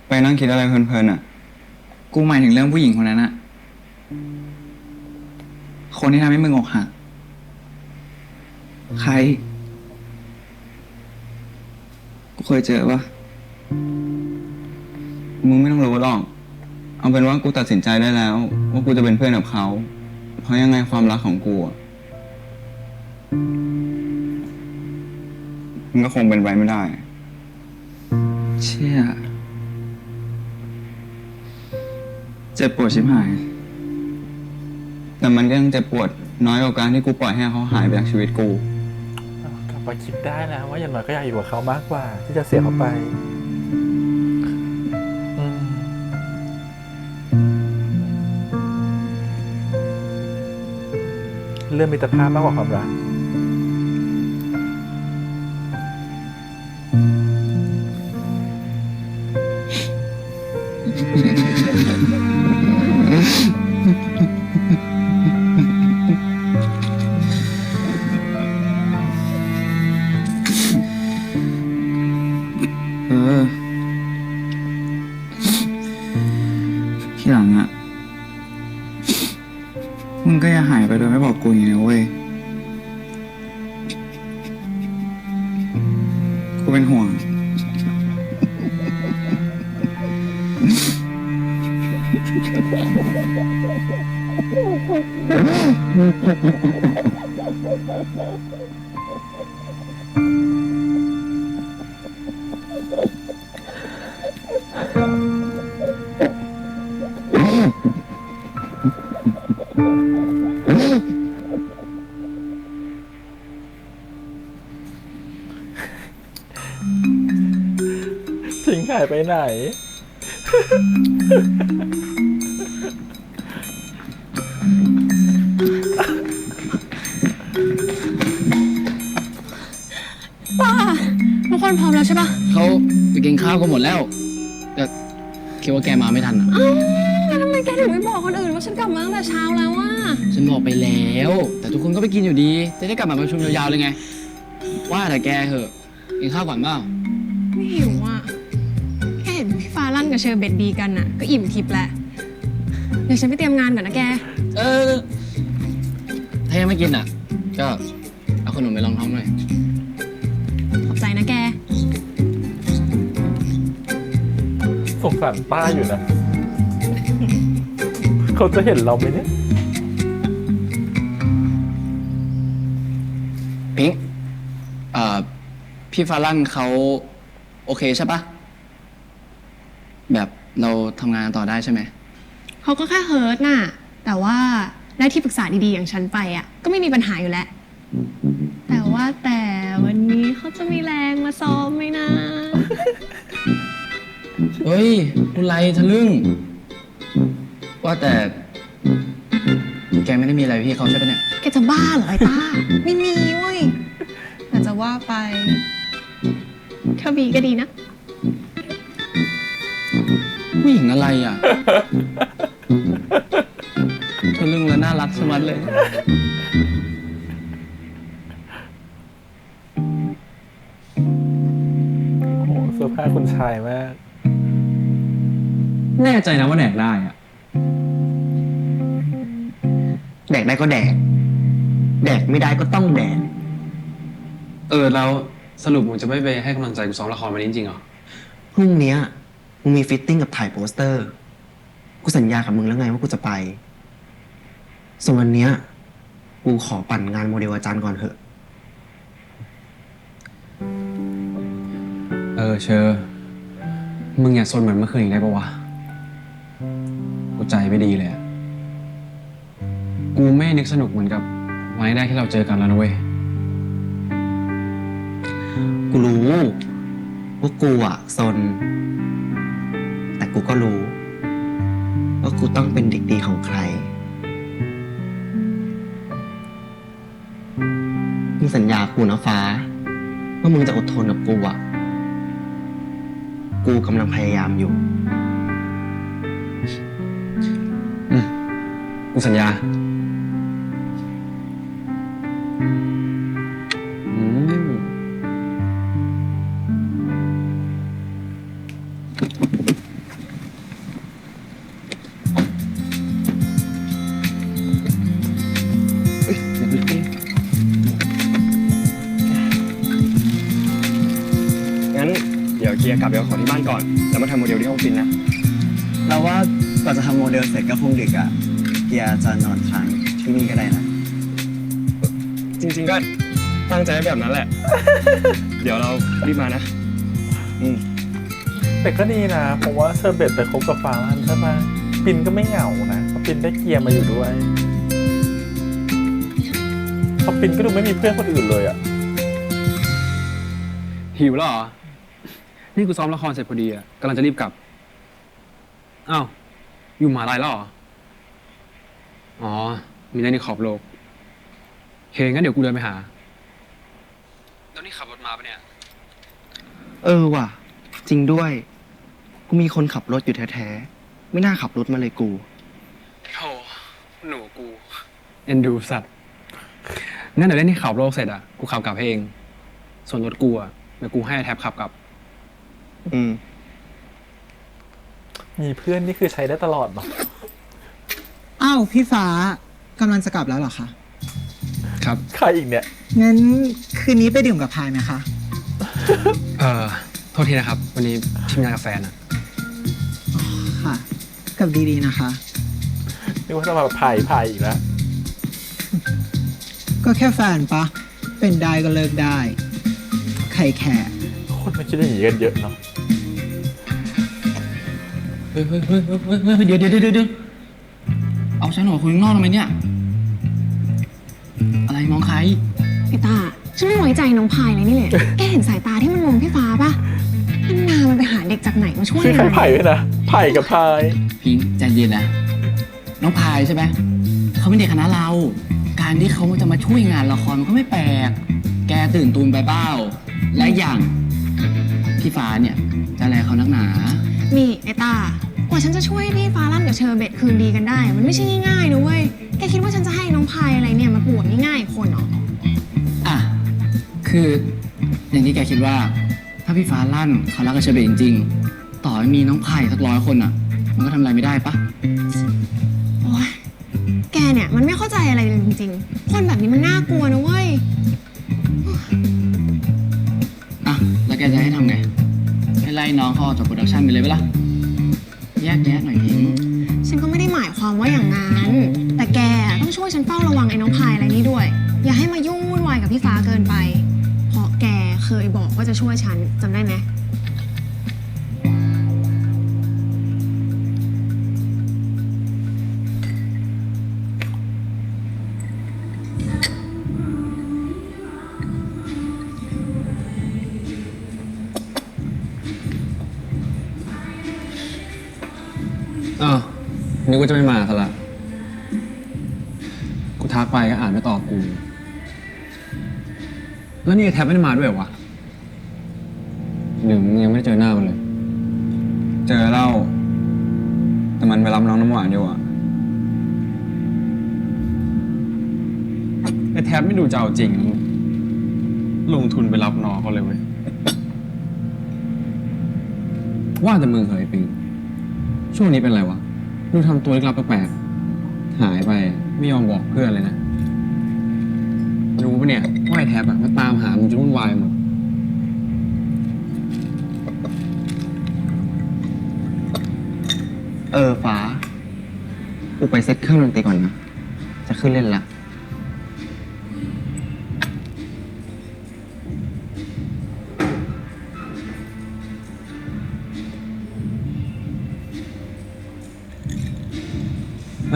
ไปนั่งคิดอะไรเพลินๆอะ กูหมายถึงเรื่องผู้หญิงคนนั้นอะคนที่ทำให้มึงอกหัก ใคร กูเคยเจอปะ มึงไม่ต้องรู้หรอก เอาเป็นว่ากูตัดสินใจได้แล้ว ว่ากูจะเป็นเพื่อนกับเขา เพราะยังไงความรักของกูอะมันก็คงเป็นไปไม่ได้ เชี่ย เจ็บปวดชิบหาย แต่มันก็ยังเจ็บปวดน้อยกว่าการที่กูปล่อยให้เขาหายไปจากชีวิตกู กลับมาคิดได้แล้วว่าอย่างน้อยก็อยากอยู่กับเขามากกว่า ที่จะเสียเขาไปอืมเรื่องมิตรภาพมากกว่าความรัก ทีหลังอะมึงก็อย่าหายไปโดยไม่บอกกูอย่างนี้นะเว้ย กูเป็นห่วง ทิ้งหายไปไหน ป้าทุกคนพร้อมแล้วใช่ปะ เขาไปกินข้าวกันหมดแล้วแต่คิดว่าแกมาไม่ทันอ่ะ อ้าวแล้วทำไมแกถึงไม่บอกคนอื่นว่าฉันกลับมาตั้งแต่เช้าแล้วอะ ฉันบอกไปแล้ว แต่ทุกคนก็ไปกินอยู่ดี จะได้กลับมาประชุมยาวๆเลยไง ว่าแต่แกเหอะกินข้าวก่อนเปล่า ไม่หิวอะแค่เห็นพี่ฟ้าลั่นกับเชอร์เบตดีกันอะก็อิ่มทิพย์แหละ เดี๋ยวฉันไปเตรียมงานก่อนนะแก ถ้ายังไม่กินอ่ะ ก็เอาขนมไปรองท้องหน่อย ขอบใจนะแก สงสารป้าอยู่นะ เขาจะเห็นเราไหมเนี่ย พิงค์พี่ฟาลั่นเขาโอเคใช่ปะแบบเราทำงานต่อได้ใช่ไหม เขาก็แค่เฮิร์ตน่ะ แต่ว่าได้ที่ปรึกษาดีๆอย่างฉันไปอะก็ไม่มีปัญหาอยู่แล้ว แต่ว่าแต่วันนี้เขาจะมีแรงมาซ้อมไหมนะ เฮ้ยคุณไรทะลึ่ง ว่าแต่ แกไม่ได้มีอะไรพี่เขาใช่ปะเนี่ย แกจะบ้าเหรอไอ้ต้า ไม่มีเว้ยแต่จะว่าไปถ้ามีก็ดีนะ ผู้หญิงอะไรอ่ะ ทะลึ่งและน่ารักสมัดเลย โอ้โหเสื้อผ้าคุณชายมาก แน่ใจนะว่าแดกได้อะ แดกได้ก็แดก แดกไม่ได้ก็ต้องแดก แล้วสรุปมึงจะไม่ไปให้กำลังใจกูซ้อมละครวันนี้จริงๆเหรอ พรุ่งเนี้ยมึงมีฟิตติ้งกับถ่ายโปสเตอร์ กูสัญญากับมึงแล้วไงว่ากูจะไป ส่วนวันเนี้ย กูขอปั่นงานโมเดลอาจารย์ก่อนเถอะ เชอมึงอย่าซนเหมือนเมื่อคืนอีกได้ปะวะ กูใจไม่ดีเลยอะกูไม่นึกสนุกเหมือนกับวันแรกที่เราเจอกันแล้วนะเว้ย กูรู้ว่ากูอะซน แต่กูก็รู้ว่ากูต้องเป็นเด็กดีของใคร มึงสัญญากูนะฟ้า ว่ามึงจะอดทนกับกูอะกูกำลังพยายามอยู่ กูสัญญา งั้นเดี๋ยวเกียร์กลับไปเอาของที่บ้านก่อน แล้วมาทำโมเดลที่ห้องฟินนะ เราว่ากว่าจะทำโมเดลเสร็จก็คงดึกอ่ะเกียร์จะนอนค้างที่นี่ก็ได้นะ จริงๆก็ตั้งใจแบบนั้นแหละ เดี๋ยวเรารีบมานะ แต่ก็ดีนะผมว่าเชอร์เบตไปคบกับฟารันใช่ไหมปินก็ไม่เหงานะเพราะปินได้เกียร์มาอยู่ด้วยเพราะปินก็ดูไม่มีเพื่อนคนอื่นเลยอ่ะ หิวแล้วเหรอ นี่กูซ้อมละครเสร็จพอดีอะกำลังจะรีบกลับ อ้าว อยู่มหาลัยแล้วเหรอ อ๋อ มีเรื่องในขอบโลกโอเคงั้นเดี๋ยวกูเดินไปหา แล้วนี่ขับรถมาปะเนี่ย ว่ะ จริงด้วย กูมีคนขับรถอยู่แท้ๆ ไม่น่าขับรถมาเลยกู โธ่หนูกู เอ็นดูสัตว์ งั้นเดี๋ยวเล่นที่ขับโลกเสร็จอะกูขับกลับให้เอง ส่วนรถกูอะเดี๋ยวกูให้แท็บขับกลับ มีเพื่อนนี่คือใช้ได้ตลอดเนาะ อ้าวพี่ฟ้ากำลังจะกลับแล้วเหรอคะ ครับ ใครอีกเนี่ย งั้นคืนนี้ไปดื่มกับพายไหมคะ โทษทีนะครับ วันนี้ทีมงานกาแฟนะ ค่ะกลับดีๆนะคะ นึกว่าจะมาไผ่อีกแล้ว ก็แค่แฟนปะ เป็นได้ก็เลิกได้ ใครแคร์ คนไม่คิดอย่างนี้กันเยอะเนาะ เดี๋ยวเอาฉันออกคุยข้างนอกทำไมเนี่ย อะไรมองใคร ไอ้ตาฉันไม่ไว้ใจน้องพายเลยนี่แหละ แกเห็นสายตาที่มันมองพี่ฟ้าปะมันไปหาเด็กจากไหนมาช่วย ชื่อใคร มัน ไผ่ด้วยนะไผ่กับพาย พิงค์ใจเย็นนะ น้องพายใช่ไหม เขาเป็นเด็กคณะเรา การที่เขาจะมาช่วยงานละครมันก็ไม่แปลก แกตื่นตูมไปเปล่าและอย่างพี่ฟ้าเนี่ยจะอะไรเขานักหนา นี่ไอ้ตากว่าฉันจะช่วยพี่ฟ้าลั่นกับเชอร์เบตคืนดีกันได้ มันไม่ใช่ง่ายๆนะเว้ย แกคิดว่าฉันจะให้น้องพายอะไรเนี่ยมาปวดง่ายๆคนเหรอ อ่ะ คืออย่างที่แกคิดว่า ถ้าพี่ฟ้าลั่นเขารักกับเชอร์เบตจริงๆ ต่อให้มีน้องไผ่สัก100 คนอ่ะ มันก็ทำอะไรไม่ได้ปะ โอ๊ย แกเนี่ยมันไม่เข้าใจอะไรเลยจริงๆ คนแบบนี้มันน่ากลัวนะเว้ย อ่ะ แล้วแกจะให้ทำไง ให้ไล่น้องเขาออกจากโปรดักชันไปเลยปะล่ะ แยกแยะหน่อยพิงค์ ฉันก็ไม่ได้หมายความว่าอย่างนั้น แต่แกต้องช่วยฉันเฝ้าระวังไอ้น้องพายอะไรนี้ด้วย อย่าให้มายุ่งวุ่นวายกับพี่ฟ้าเกินไป เพราะแกเคยบอกว่าจะช่วยฉันจำได้ไหม อ้าวนึกว่าจะไม่มาซะละกูทักไปก็อ่านไม่ตอบกู แล้วนี่ไอ้แท็บไม่ได้มาด้วยเหรอวะหรือมึงยังไม่ได้เจอหน้ามันเลย เจอเล่า แต่มันไปรับน้องน้ำหวานอยู่อ่ะ ไอ้แท็บไม่ดูจะเอาจริง ลงทุนไปรับน้องเขาเลยเว้ย ว่าแต่มึงเหยปิง ช่วงนี้เป็นไรวะดูทำตัวลึกลับแปลกๆหายไปไม่ยอมบอกเพื่อนเลยนะ รู้ปะเนี่ยว่าไอ้แท็บอะมาตามหามึงจนวุ่นวายหมด ฟ้า กูไปเซ็ตเครื่องดนตรีก่อนนะ จะขึ้นเล่นละ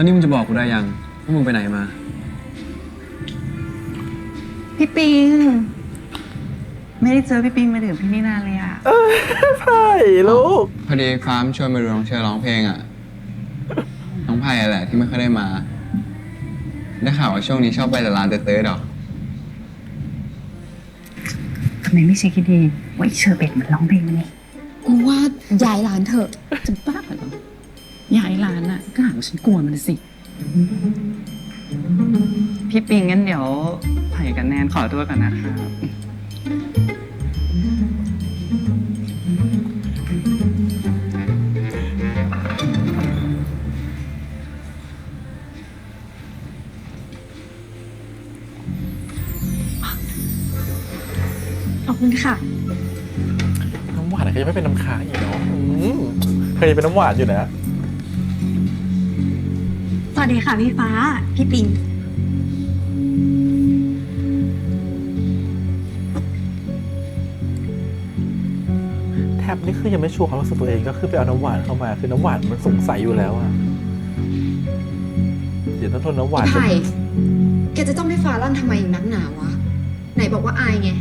แล้วนี่มึงจะบอกกูได้ยังว่ามึงไปไหนมา พี่ปิง ไม่ได้เจอพี่ปิงมาดื่มที่นี่นานเลยอ่ะ ไผ่ลูก พอดีฟ้ามชวนมาดูน้องเชอร้องเพลงอ่ะ น้องไผ่แหละที่ไม่ค่อยได้มา ได้ข่าวว่าช่วงนี้ชอบไปแต่ร้านเต๊ะๆหรอ ทำไมไม่เช็คให้ดีว่าไอ้เชอร์เบตมันร้องเพลงมันนี่ กูว่าย้ายร้านเถอะ จะบ้าเหรอย้ายร้านอ่ะ ก็หาว่าฉันกลัวมันสิ พี่ปิงงั้นเดี๋ยวไผ่กับแนนขอตัวก่อนนะครับ ขอบคุณค่ะ น้ำหวานก็ยังไม่เป็นน้ำค้างอีกเนาะเคยเป็นน้ำหวานอยู่นะ สวัสดีค่ะพี่ฟ้า พี่ปิง แทบนี่คือยังไม่ชัวร์ความรู้สึกตัวเองก็คือไปเอาน้ำหวานเข้ามาคือน้ำหวานมันสงสัยอยู่แล้วอะเดี๋ยวต้องทนน้ำหวาน ไผ่แกจะต้องพี่ฟ้าลั่นทำไมอีกนักหนาวะ ไหนบอกว่าอายไง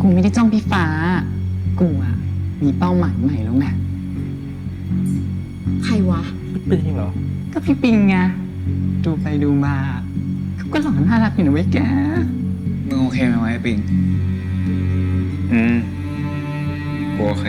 กูไม่ได้จ้องพี่ฟ้า กูอะมีเป้าหมายใหม่แล้วไง ใครวะ เป็นจริงเหรอ ก็พี่ปิงไง ดูไปดูมาเขาก็หล่อน่ารักอยู่นะเว้ยแก มึงโอเคไหมวะไอ้ปิง กูโอเค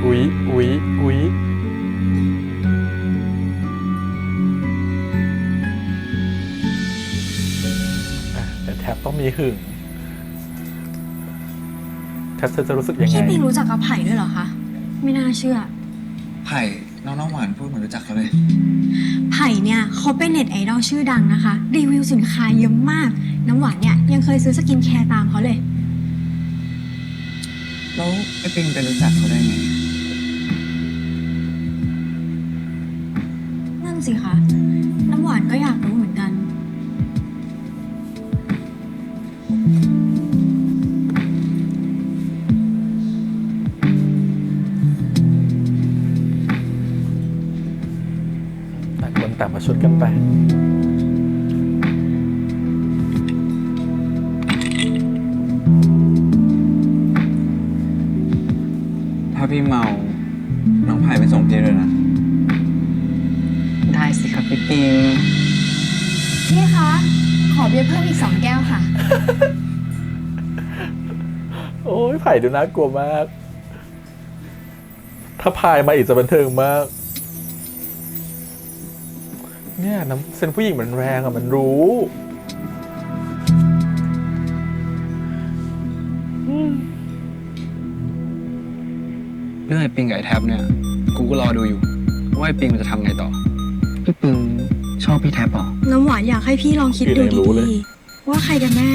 อุ๊ยแต่แทบต้องมีหึงแทบเธอจะรู้สึกยังไง พี่ปิงรู้จักกับไผ่ด้วยเหรอคะ ไม่น่าเชื่อ ไผ่น้องหวานพูดเหมือนรู้จักเขาเลย ไผ่เนี่ยเขาเป็นเน็ตไอดอลชื่อดังนะคะ รีวิวสินค้าเยอะมาก น้ำหวานเนี่ยยังเคยซื้อสกินแคร์ตามเขาเลย แล้วไอ้ปิงไปรู้จักเขาได้ไง นั่นสิคะ น้ำหวานก็อยากรู้เหมือนกัน ต่างคนต่างมาชดกันไป ถ้าพี่เมา น้องไผ่ไปส่งพี่ด้วยนะ ได้สิครับพี่ปิง พี่คะ ขอเบียร์เพิ่มอีก2 แก้วค่ะ โอ้ยไผ่ดูน่ากลัวมาก ถ้าพายมาอีกจะบันเทิงมาก เนี่ยน้ำเซนผู้หญิงมันแรงอะมันรู้ เรื่องไอ้ปิงกับไอ้แท็บเนี่ย กูก็รอดูอยู่ ว่าไอ้ปิงมันจะทำไงต่อ พี่ปิงชอบพี่แท็บเหรอ น้ำหวานอยากให้พี่ลองคิดดู พี่เลยรู้เลย ดีๆว่าใครกันแน่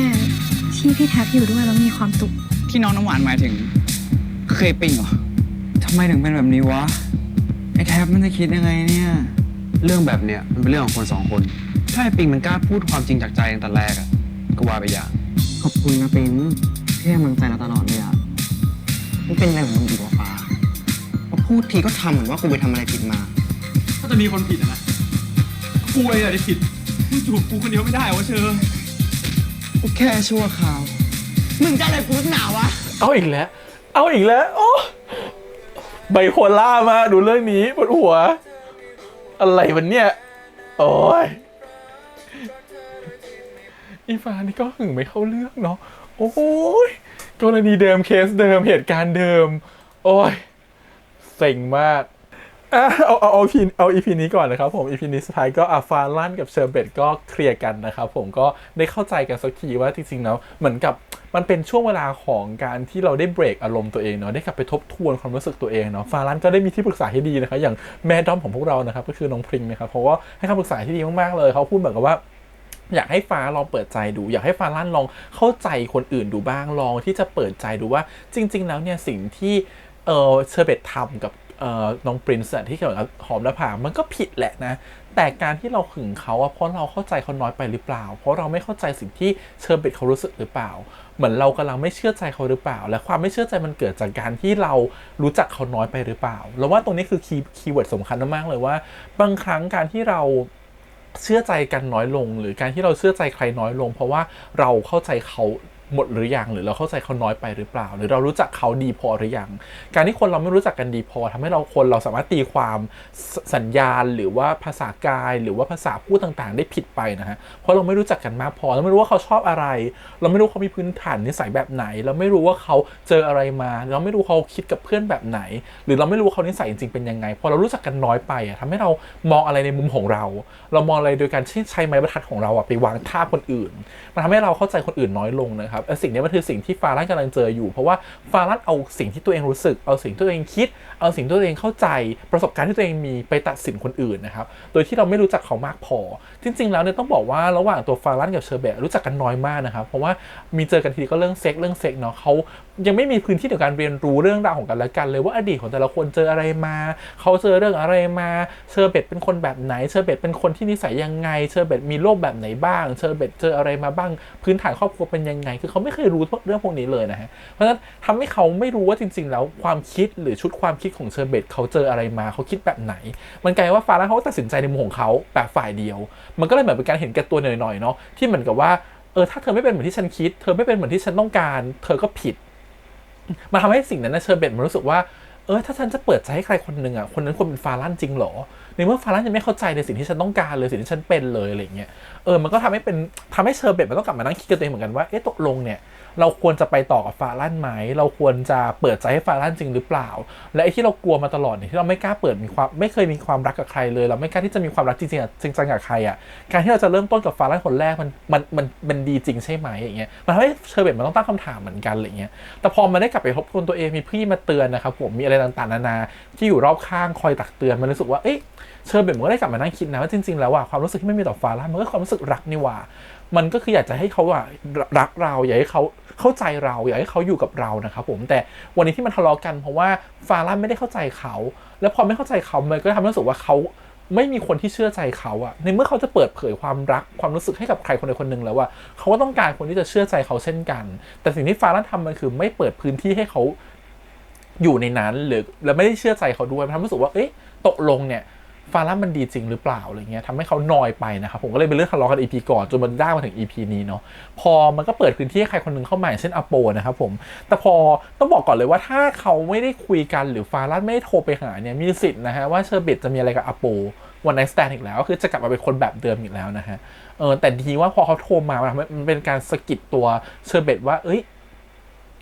ที่พี่แท็บอยู่ด้วยแล้วมีความสุข ที่น้องน้ำหวานหมายถึง เคยปิงเหรอ ทำไมถึงเป็นแบบนี้วะ ไอ้แท็บมันจะคิดยังไงเนี่ย เรื่องแบบเนี้ยมันเป็นเรื่องของคนสองคน ถ้าไอ้ปิงมันกล้าพูดความจริงจากใจตั้งแต่แรกอะก็ว่าไปอย่าง ขอบคุณนะปิงที่ให้กำลังใจเราตลอดเลยอะมันเป็นอะไรของมึงอีกวะฟ้าพอพูดทีก็ทำเหมือนว่ากูไปทำอะไรผิดมา ถ้าจะมีคนผิดนะกูเองอะที่ผิดมึงจูบกูคนเดียวไม่ได้วะเชอ แค่ชั่วคราว มึงจะอะไรกูนักหนาวะ เอาอีกแล้ว เอาอีกแล้ว โอ้ไบโพล่ามากดูเรื่องนี้ปวดหัว อะไรวันเนี่ย โอ้ยอีฟ้านี่ก็หึงไม่เข้าเรื่องเนาะ โอ้ยกรณีเดิมเคสเดิมเหตุการณ์เดิม โอ้ยเซ็งมากเอาอีพีนี้ก่อนนะครับผมอีพีนี้สุดท้ายก็ฟาลั่นกับเชอร์เบตก็เคลียร์กันนะครับผมก็ได้เข้าใจกันสักทีว่าจริงๆแล้วเหมือนกับมันเป็นช่วงเวลาของการที่เราได้เบรกอารมณ์ตัวเองเนาะได้กลับไปทบทวนความรู้สึกตัวเองเนาะฟาลั่นก็ได้มีที่ปรึกษาที่ดีนะครับอย่างแม่ด้อมของพวกเรานะครับก็คือน้องพริงนะครับเขาก็ให้คำปรึกษาที่ดีมากๆเลยเขาพูดเหมือนกับว่าอยากให้ฟ้าลองเปิดใจดูอยากให้ฟ้าลั่นลองเข้าใจคนอื่นดูบ้างลองที่จะเปิดใจดูว่าจริงๆแล้วเนี่ยสิ่งที่เชอร์เบตทำกับ น้องปรินซ์ที่เกี่ยวกับหอมและผามันก็ผิดแหละนะแต่การที่เราหึงเขาเพราะเราเข้าใจเขาน้อยไปหรือเปล่าเพราะเราไม่เข้าใจสิ่งที่เชอร์เบตเขารู้สึกหรือเปล่าเหมือนเรากำลังไม่เชื่อใจเขาหรือเปล่าและความไม่เชื่อใจมันเกิดจากการที่เรารู้จักเขาน้อยไปหรือเปล่าแล้วว่าตรงนี้คือคีย์เวิร์ดสำคัญมากเลยว่าบางครั้งการที่เราเชื่อใจกันน้อยลงหรือการที่เราเชื่อใจใครน้อยลงเพราะว่าเราเข้าใจเขาหมดหรือยังหรือเราเข้าใจเขาน้อยไปหรือเปล่าหรือเรารู้จักเขาดีพอหรือยังการที่คนเราไม่รู้จักกันดีพอทำให้เราสามารถตีความสัญญาณหรือว่าภาษากายหรือว่าภาษาพูดต่างๆได้ผิดไปนะฮะเพราะเราไม่รู้จักกันมากพอเราไม่รู้ว่าเขาชอบอะไรเราไม่รู้เขามีพื้นฐานนิสัยแบบไหนเราไม่รู้ว่าเขาเจออะไรมาเราไม่รู้เขาคิดกับเพื่อนแบบไหนหรือเราไม่รู้ว่าเขานิสัยจริงๆเป็นยังไงพอเรารู้จักกันน้อยไปทำให้เรามองอะไรในมุมของเรามองอะไรโดยการใช้ไม้บรรทัดของเราไปวางท่าคนอื่นมันทำให้เราเข้าใจคนอื่นน้อยลงนะครับสิ่งนี้มันคือสิ่งที่ฟารั่นกำลังเจออยู่เพราะว่าฟารั่นเอาสิ่งที่ตัวเองรู้สึกเอาสิ่งที่ตัวเองคิดเอาสิ่งที่ตัวเองเข้าใจประสบการณ์ที่ตัวเองมีไปตัดสินคนอื่นนะครับโดยที่เราไม่รู้จักเขามากพอจริงๆแล้วเนี่ยต้องบอกว่าระหว่างตัวฟารั่นกับเชอร์เบตรู้จักกันน้อยมากนะครับเพราะว่ามีเจอกันทีก็เรื่องเซ็กเนาะเขายังไม่มีพื้นที่ในการเรียนรู้เรื่องราวของกันและกันเลยว่าอดีตของแต่ละคนเจออะไรมาเขาเจอเรื่องอะไรมาเชอร์เบตเป็นคนแบบไหนเชอร์เบตเป็นคนที่นิสัยยังไงเชอร์เบตมีโรคแบบไหนบ้างเชอร์เบตเจออะไรมาบ้างพื้นฐานครอบครัวเป็นยังไงคือเขาไม่เคยรู้เรื่องพวกนี้เลยนะฮะเพราะฉะนั้นทำให้เขาไม่รู้ว่าจริงๆแล้วความคิดหรือชุดความคิดของเชอร์เบตเขาเจออะไรมาเขาคิดแบบไหนมันกลายว่าฟารั่นเขาตัดสินใจในมุมของเขาแบบฝ่ายเดียวมันก็เลยเหมือนเป็นการเห็นแก่ตัวหน่อยๆเนาะที่เหมือนกับว่าถ้าเธอไม่เป็นเหมือนที่ฉันคิดเธอไม่เป็นเหมือนที่ฉันต้องการเธอก็ผิดมันทำให้สิ่งนั้นเชอร์เบตมันรู้สึกว่าถ้าฉันจะเปิดใจให้ใครคนหนึ่งคนนั้นควรเป็นฟารั่นจริงหรอในเมื่อฟารั่นยังไม่เข้าใจในสิ่งที่ฉันต้องการเลยสิ่งที่ฉันเป็นเลยอะไรเงี้ยมันก็ทำให้เชอร์เบตมันต้องกลับมานั่งคิดกันตัวเองเหมือนกันว่าตกลงเนี่ยเราควรจะไปต่อกับฟารั่นไหมเราควรจะเปิดใจให้ฟารั่นจริงหรือเปล่าและไอ้ที่เรากลัวมาตลอดเนี่ยที่เราไม่กล้าเปิดไม่เคยมีความรักกับใครเลยเราไม่กล้าที่จะมีความรักจริงจังกับใครการที่เราจะเริ่มต้นกับฟารั่นคนแรกมันดีจริงใช่ไหมอย่างเงี้ยมันทำให้เชอร์เบตมันต้องตั้งคำถามเหมือนกันอะไรเงี้ยแต่พอมันได้กลับไปทบทวนตัวเองมีพี่มาเตือนนะครับผมมีอะไรต่างๆนานาที่อยู่รอบข้างคอยตักเตือนมันรู้สึกว่าเชอร์เบตมันก็ได้กลับมานั่งคิดนะว่าจริงๆแล้วความรู้สึกที่ไม่มีต่อฟารั่นมันก็ความรู้สึกรักนี่ว่ามันก็คืออยากจะให้เขารักเราอยากให้เขาเข้าใจเราอยากให้เขาอยู่กับเรานะครับผมแต่วันนี้ที่มันทะเลาะกันเพราะว่าฟารั่นไม่ได้เข้าใจเขาแล้วพอไม่เข้าใจเขามันก็ทำให้รู้สึกว่าเขาไม่มีคนที่เชื่อใจเขาในเมื่อเขาจะเปิดเผยความรักความรู้สึกให้กับใครคนใดคนหนึ่งแล้วเขาก็ต้องการคนที่จะเชื่อใจเขาเช่นกันแต่สิ่งที่ฟารั่นทำมันคือไม่เปิดพื้นที่ให้เขาอยู่ในนั้นหรือและไม่ได้เชื่อใจเขาด้วยมันทำให้รู้สึกว่าตกลงเนี่ยฟารั่นมันดีจริงหรือเปล่าอะไรเงี้ยทำให้เขานอยไปนะครับผมก็เลยเป็นเรื่องทะเลาะกัน EP ก่อนจนมันได้มาถึง EP นี้เนาะพอมันก็เปิดพื้นที่ให้ใครคนนึงเข้ามาเช่นอโปนะครับผมแต่พอต้องบอกก่อนเลยว่าถ้าเขาไม่ได้คุยกันหรือฟารั่นไม่ได้โทรไปหาเนี่ยมีสิทธิ์นะฮะว่าเชอร์เบตจะมีอะไรกับอโปวันไนท์สแตนด์อีกแล้วก็คือจะกลับมาเป็นคนแบบเดิมอีกแล้วนะฮะแต่ดีว่าพอเขาโทรมามันเป็นการสะกิดตัวเชอร์เบตว่า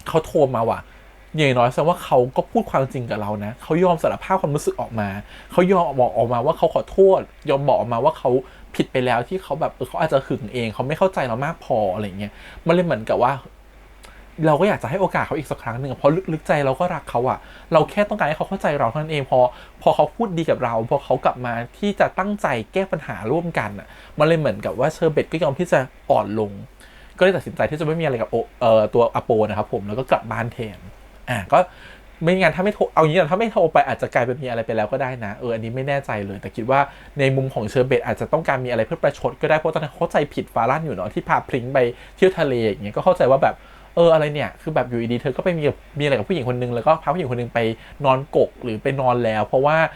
เขาโทรมาว่ะอย่างน้อยแสดงว่าเขาก็พูดความจริงกับเรานะเขายอมสารภาพความรู้สึกออกมาเขายอมบอกออกมาว่าเขาขอโทษยอมบอกออกมาว่าเขาผิดไปแล้วที่เขาแบบเขาอาจจะหึงเองเขาไม่เข้าใจเรามากพออะไรเงี้ยมันเลยเหมือนกับว่าเราก็อยากจะให้โอกาสเขาอีกสักครั้งหนึ่งเพราะลึกๆใจเราก็รักเขาเราแค่ต้องการให้เขาเข้าใจเราเท่านั้นเองพอเขาพูดดีกับเราพอเขากลับมาที่จะตั้งใจแก้ปัญหาร่วมกันมันเลยเหมือนกับว่าเชอร์เบตก็ยอมที่จะอ่อนลงก็เลยตัดสินใจที่จะไม่มีอะไรกับตัวอโปนะครับผมแล้วก็กลับบ้านแทนก็ไม่งั้นถ้าไม่โทรเอางี้ถ้าไม่โทรไปอาจจะกลายเป็นมีอะไรไปแล้วก็ได้นะอันนี้ไม่แน่ใจเลยแต่คิดว่าในมุมของเชอร์เบตอาจจะต้องการมีอะไรเพื่อประชดก็ได้เพราะตอนนั้นเข้าใจผิดฟารั่นอยู่เนาะที่พาพริ้งไปเที่ยวทะเลอย่างเงี้ยก็เข้าใจว่าแบบอะไรเนี่ยคือแบบอยู่ดีเธอก็ไปมีอะไรกับผู้หญิงคนนึงแล้วก็พาผู้หญิงคนนึงไปนอนกกหรือไปนอนแล้วเพราะว่า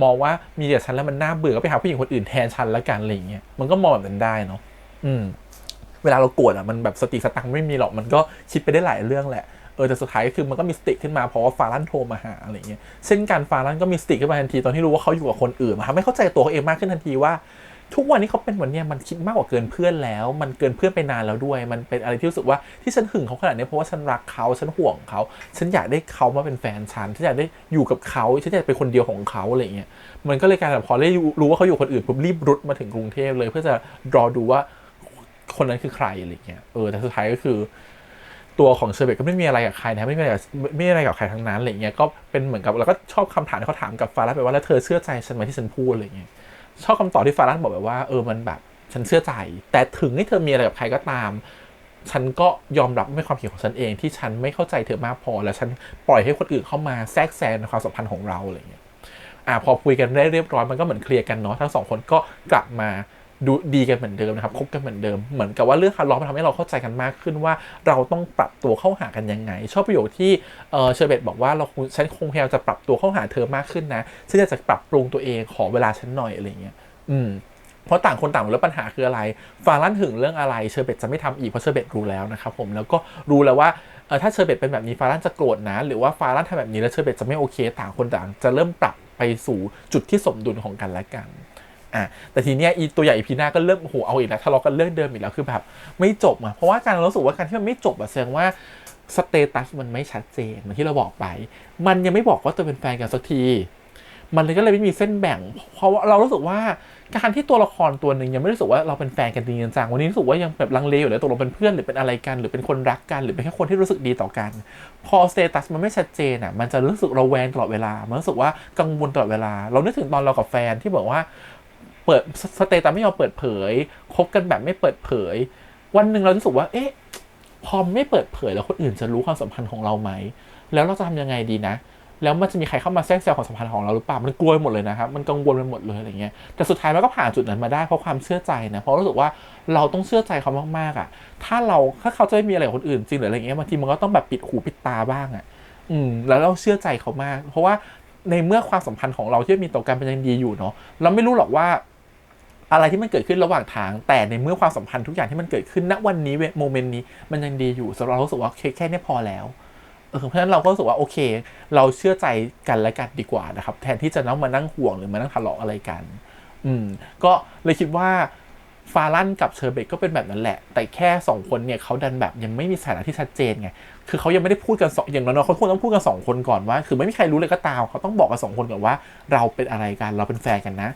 มองว่ามีแต่ฉันแล้วมันน่าเบื่อก็ไปหาผู้หญิงคนอื่นแทนฉันละกันอะไรอย่างเงี้ยมันก็มองแบบนั้นได้เนาะเวลาเราโกรธมันแบบสติสตังไม่มีหรอกมันก็คิดไปได้หลายเรื่องแหละแต่สุดท้ายก็คือมันก็มีสติขึ้นมาเพราะว่าฟารั่นโทรมาหาอะไรเงี้ยเช่นกันฟารั่นก็มีสติขึ้นมาทันทีตอนที่รู้ว่าเขาอยู่กับคนอื่นทำให้เข้าใจตัวเขาเองมากขึ้นทันทีว่าทุกวันนี้เขาเป็นวันนี้มันคิดมากกว่าเกินเพื่อนแล้วมันเกินเพื่อนไปนานแล้วด้วยมันเป็นอะไรที่รู้สึกว่าที่ฉันหึงเขาขนาดนี้เพราะว่าฉันรักเขาฉันห่วงเขาฉันอยากได้เขามาเป็นแฟนฉันอยากได้อยู่กับเขาฉันอยากเป็นคนเดียวของเขาอะไรเงี้ยมันก็เลยกลายเป็นพอได้รู้ว่าเขาอยู่คนอื่นปุ๊บรีบรุดมาถึงกรุงเทพเลยเพื่อจะรอดูว่าคนนั้นคือใครอะไรเงี้ยแต่สุดท้ายก็คือตัวของเชอร์เบตก็ไม่มีอะไรกับใครนะไม่มีอะไรกับใครทั้งนั้นอะไรเงี้ยก็เป็นเหมือนกับเราก็ชอบคำถามที่เขาถามกับฟารั่นไปว่าแล้วเธอเชื่อใจฉันไหมที่ฉันพูดอะไรเงี้ยชอบคำตอบที่ฟารั่นบอกแบบว่ามันแบบฉันเชื่อใจแต่ถึงให้เธอมีอะไรกับใครก็ตาม ฉันก็ยอมรับในความผิดของฉันเองที่ฉันไม่เข้าใจเธอมากพอแล้วฉันปล่อยให้คนอื่นเข้ามาแทรกแซงในความสัมพันธ์ของเราอะไรเงี้ยพอคุยกันได้เรียบร้อยมันก็เหมือนเคลียร์กันเนาะทั้งสองคนก็กลับมาดูดีกันเหมือนเดิมนะครับคบกันเหมือนเดิมเหมือนกับว่าเรื่องทะเลาะมันทำให้เราเข้าใจกันมากขึ้นว่าเราต้องปรับตัวเข้าหากันยังไงชอบประโยคที่เชอร์เบตบอกว่าฉันคงพยายามจะปรับตัวเข้าหาเธอมากขึ้นนะฉันจะปรับปรุงตัวเองขอเวลาฉันหน่อยอะไรเงี้ยเพราะต่างคนต่างรู้แล้วปัญหาคืออะไรฟารั่นถึงเรื่องอะไรเชอร์เบตจะไม่ทำอีกเพราะเชอร์เบตรู้แล้วนะครับผมแล้วก็รู้แล้วว่าถ้าเชอร์เบตเป็นแบบนี้ฟารั่นจะโกรธนะหรือว่าฟารั่นทำแบบนี้แล้วเชอร์เบตจะไม่โอเคต่างคนต่างจะเริ่มปรับไปสู่จุดที่สมดุลของกันและกันแต่ทีเนี้ยตัวใหญ่พีหน้าก็เริ่มเอาอีกแล้วทะเลาะกันเรื่องเดิมอีกแล้วคือแบบไม่จบเพราะว่าการรู้สึกว่าการที่มันไม่จบแสดงว่าสเตตัสมันไม่ชัดเจนเหมือนที่เราบอกไปมันยังไม่บอกว่าตัวเป็นแฟนกันสักทีมันเลยก็เลยไม่มีเส้นแบ่งเพราะว่าเรารู้สึกว่าการที่ตัวละครตัวหนึ่งยังไม่รู้สึกว่าเราเป็นแฟนกันจริงจังวันนี้รู้สึกว่ายังแบบลังเลอยู่เลยตกลงเป็นเพื่อนหรือเป็นอะไรกันหรือเป็นคนรักกันหรือเป็นแค่คนที่รู้สึกดีต่อกันพอสเตตัสมันไม่ชัดเจนมันจะรู้สึกระแวงตลอดเวลามันรู้สึกว่ากังวลตลอดเวลาเรานึกถึงตอนเรากับแฟนที่บอกว่าเปิดสเตตัสไม่ยอมเปิดเผยคบกันแบบไม่เปิดเผยวันหนึ่งเรารู้สึกว่าพอไม่เปิดเผยแล้วคนอื่นจะรู้ความสัมพันธ์ของเราไหมแล้วเราจะทำยังไงดีนะแล้วมันจะมีใครเข้ามาแทรกแซงความสัมพันธ์ของเราหรือเปล่ามันกลัวหมดเลยนะครับมันกังวลไปหมดเลยอะไรเงี้ยแต่สุดท้ายมันก็ผ่านจุดนั้นมาได้เพราะความเชื่อใจนะเพราะรู้สึกว่าเราต้องเชื่อใจเขามากๆถ้าเขาจะไม่มีอะไรกับคนอื่นจริงหรืออะไรเงี้ยบางทีมันก็ต้องแบบปิดหูปิดตาบ้างแล้วเราเชื่อใจเขามากเพราะว่าในเมื่อความสัมพันธ์ของเราที่มีต่อกันเป็นยังดีอยู่เนาะเราไม่รู้หรอกว่าอะไรที่มันเกิดขึ้นระหว่างทางแต่ในเมื่อความสัมพันธ์ทุกอย่างที่มันเกิดขึ้นณวันนี้โมเมนต์นี้มันยังดีอยู่สำหรับเรารู้สึกว่าแค่นี้พอแล้วเพราะฉะนั้นเราก็รู้สึกว่าโอเคเราเชื่อใจกันและกันดีกว่านะครับแทนที่จะมานั่งห่วงหรือมานั่งทะเลาะอะไรกันก็เลยคิดว่าฟารั่นกับเชอร์เบตก็เป็นแบบนั้นแหละแต่แค่2คนเนี่ยเขาดันแบบยังไม่มีสถานะที่ชัดเจนไงคือเขายังไม่ได้พูดกันอย่างน้อยๆเขาควรต้องพูดกัน2คนก่อนว่าคือไม่มีใครรู้เลยก็ตามเขาต้องบอกกัน2คนก่อนว่าเราเป็นอะไรกันเราเป็นแฟนกันนะ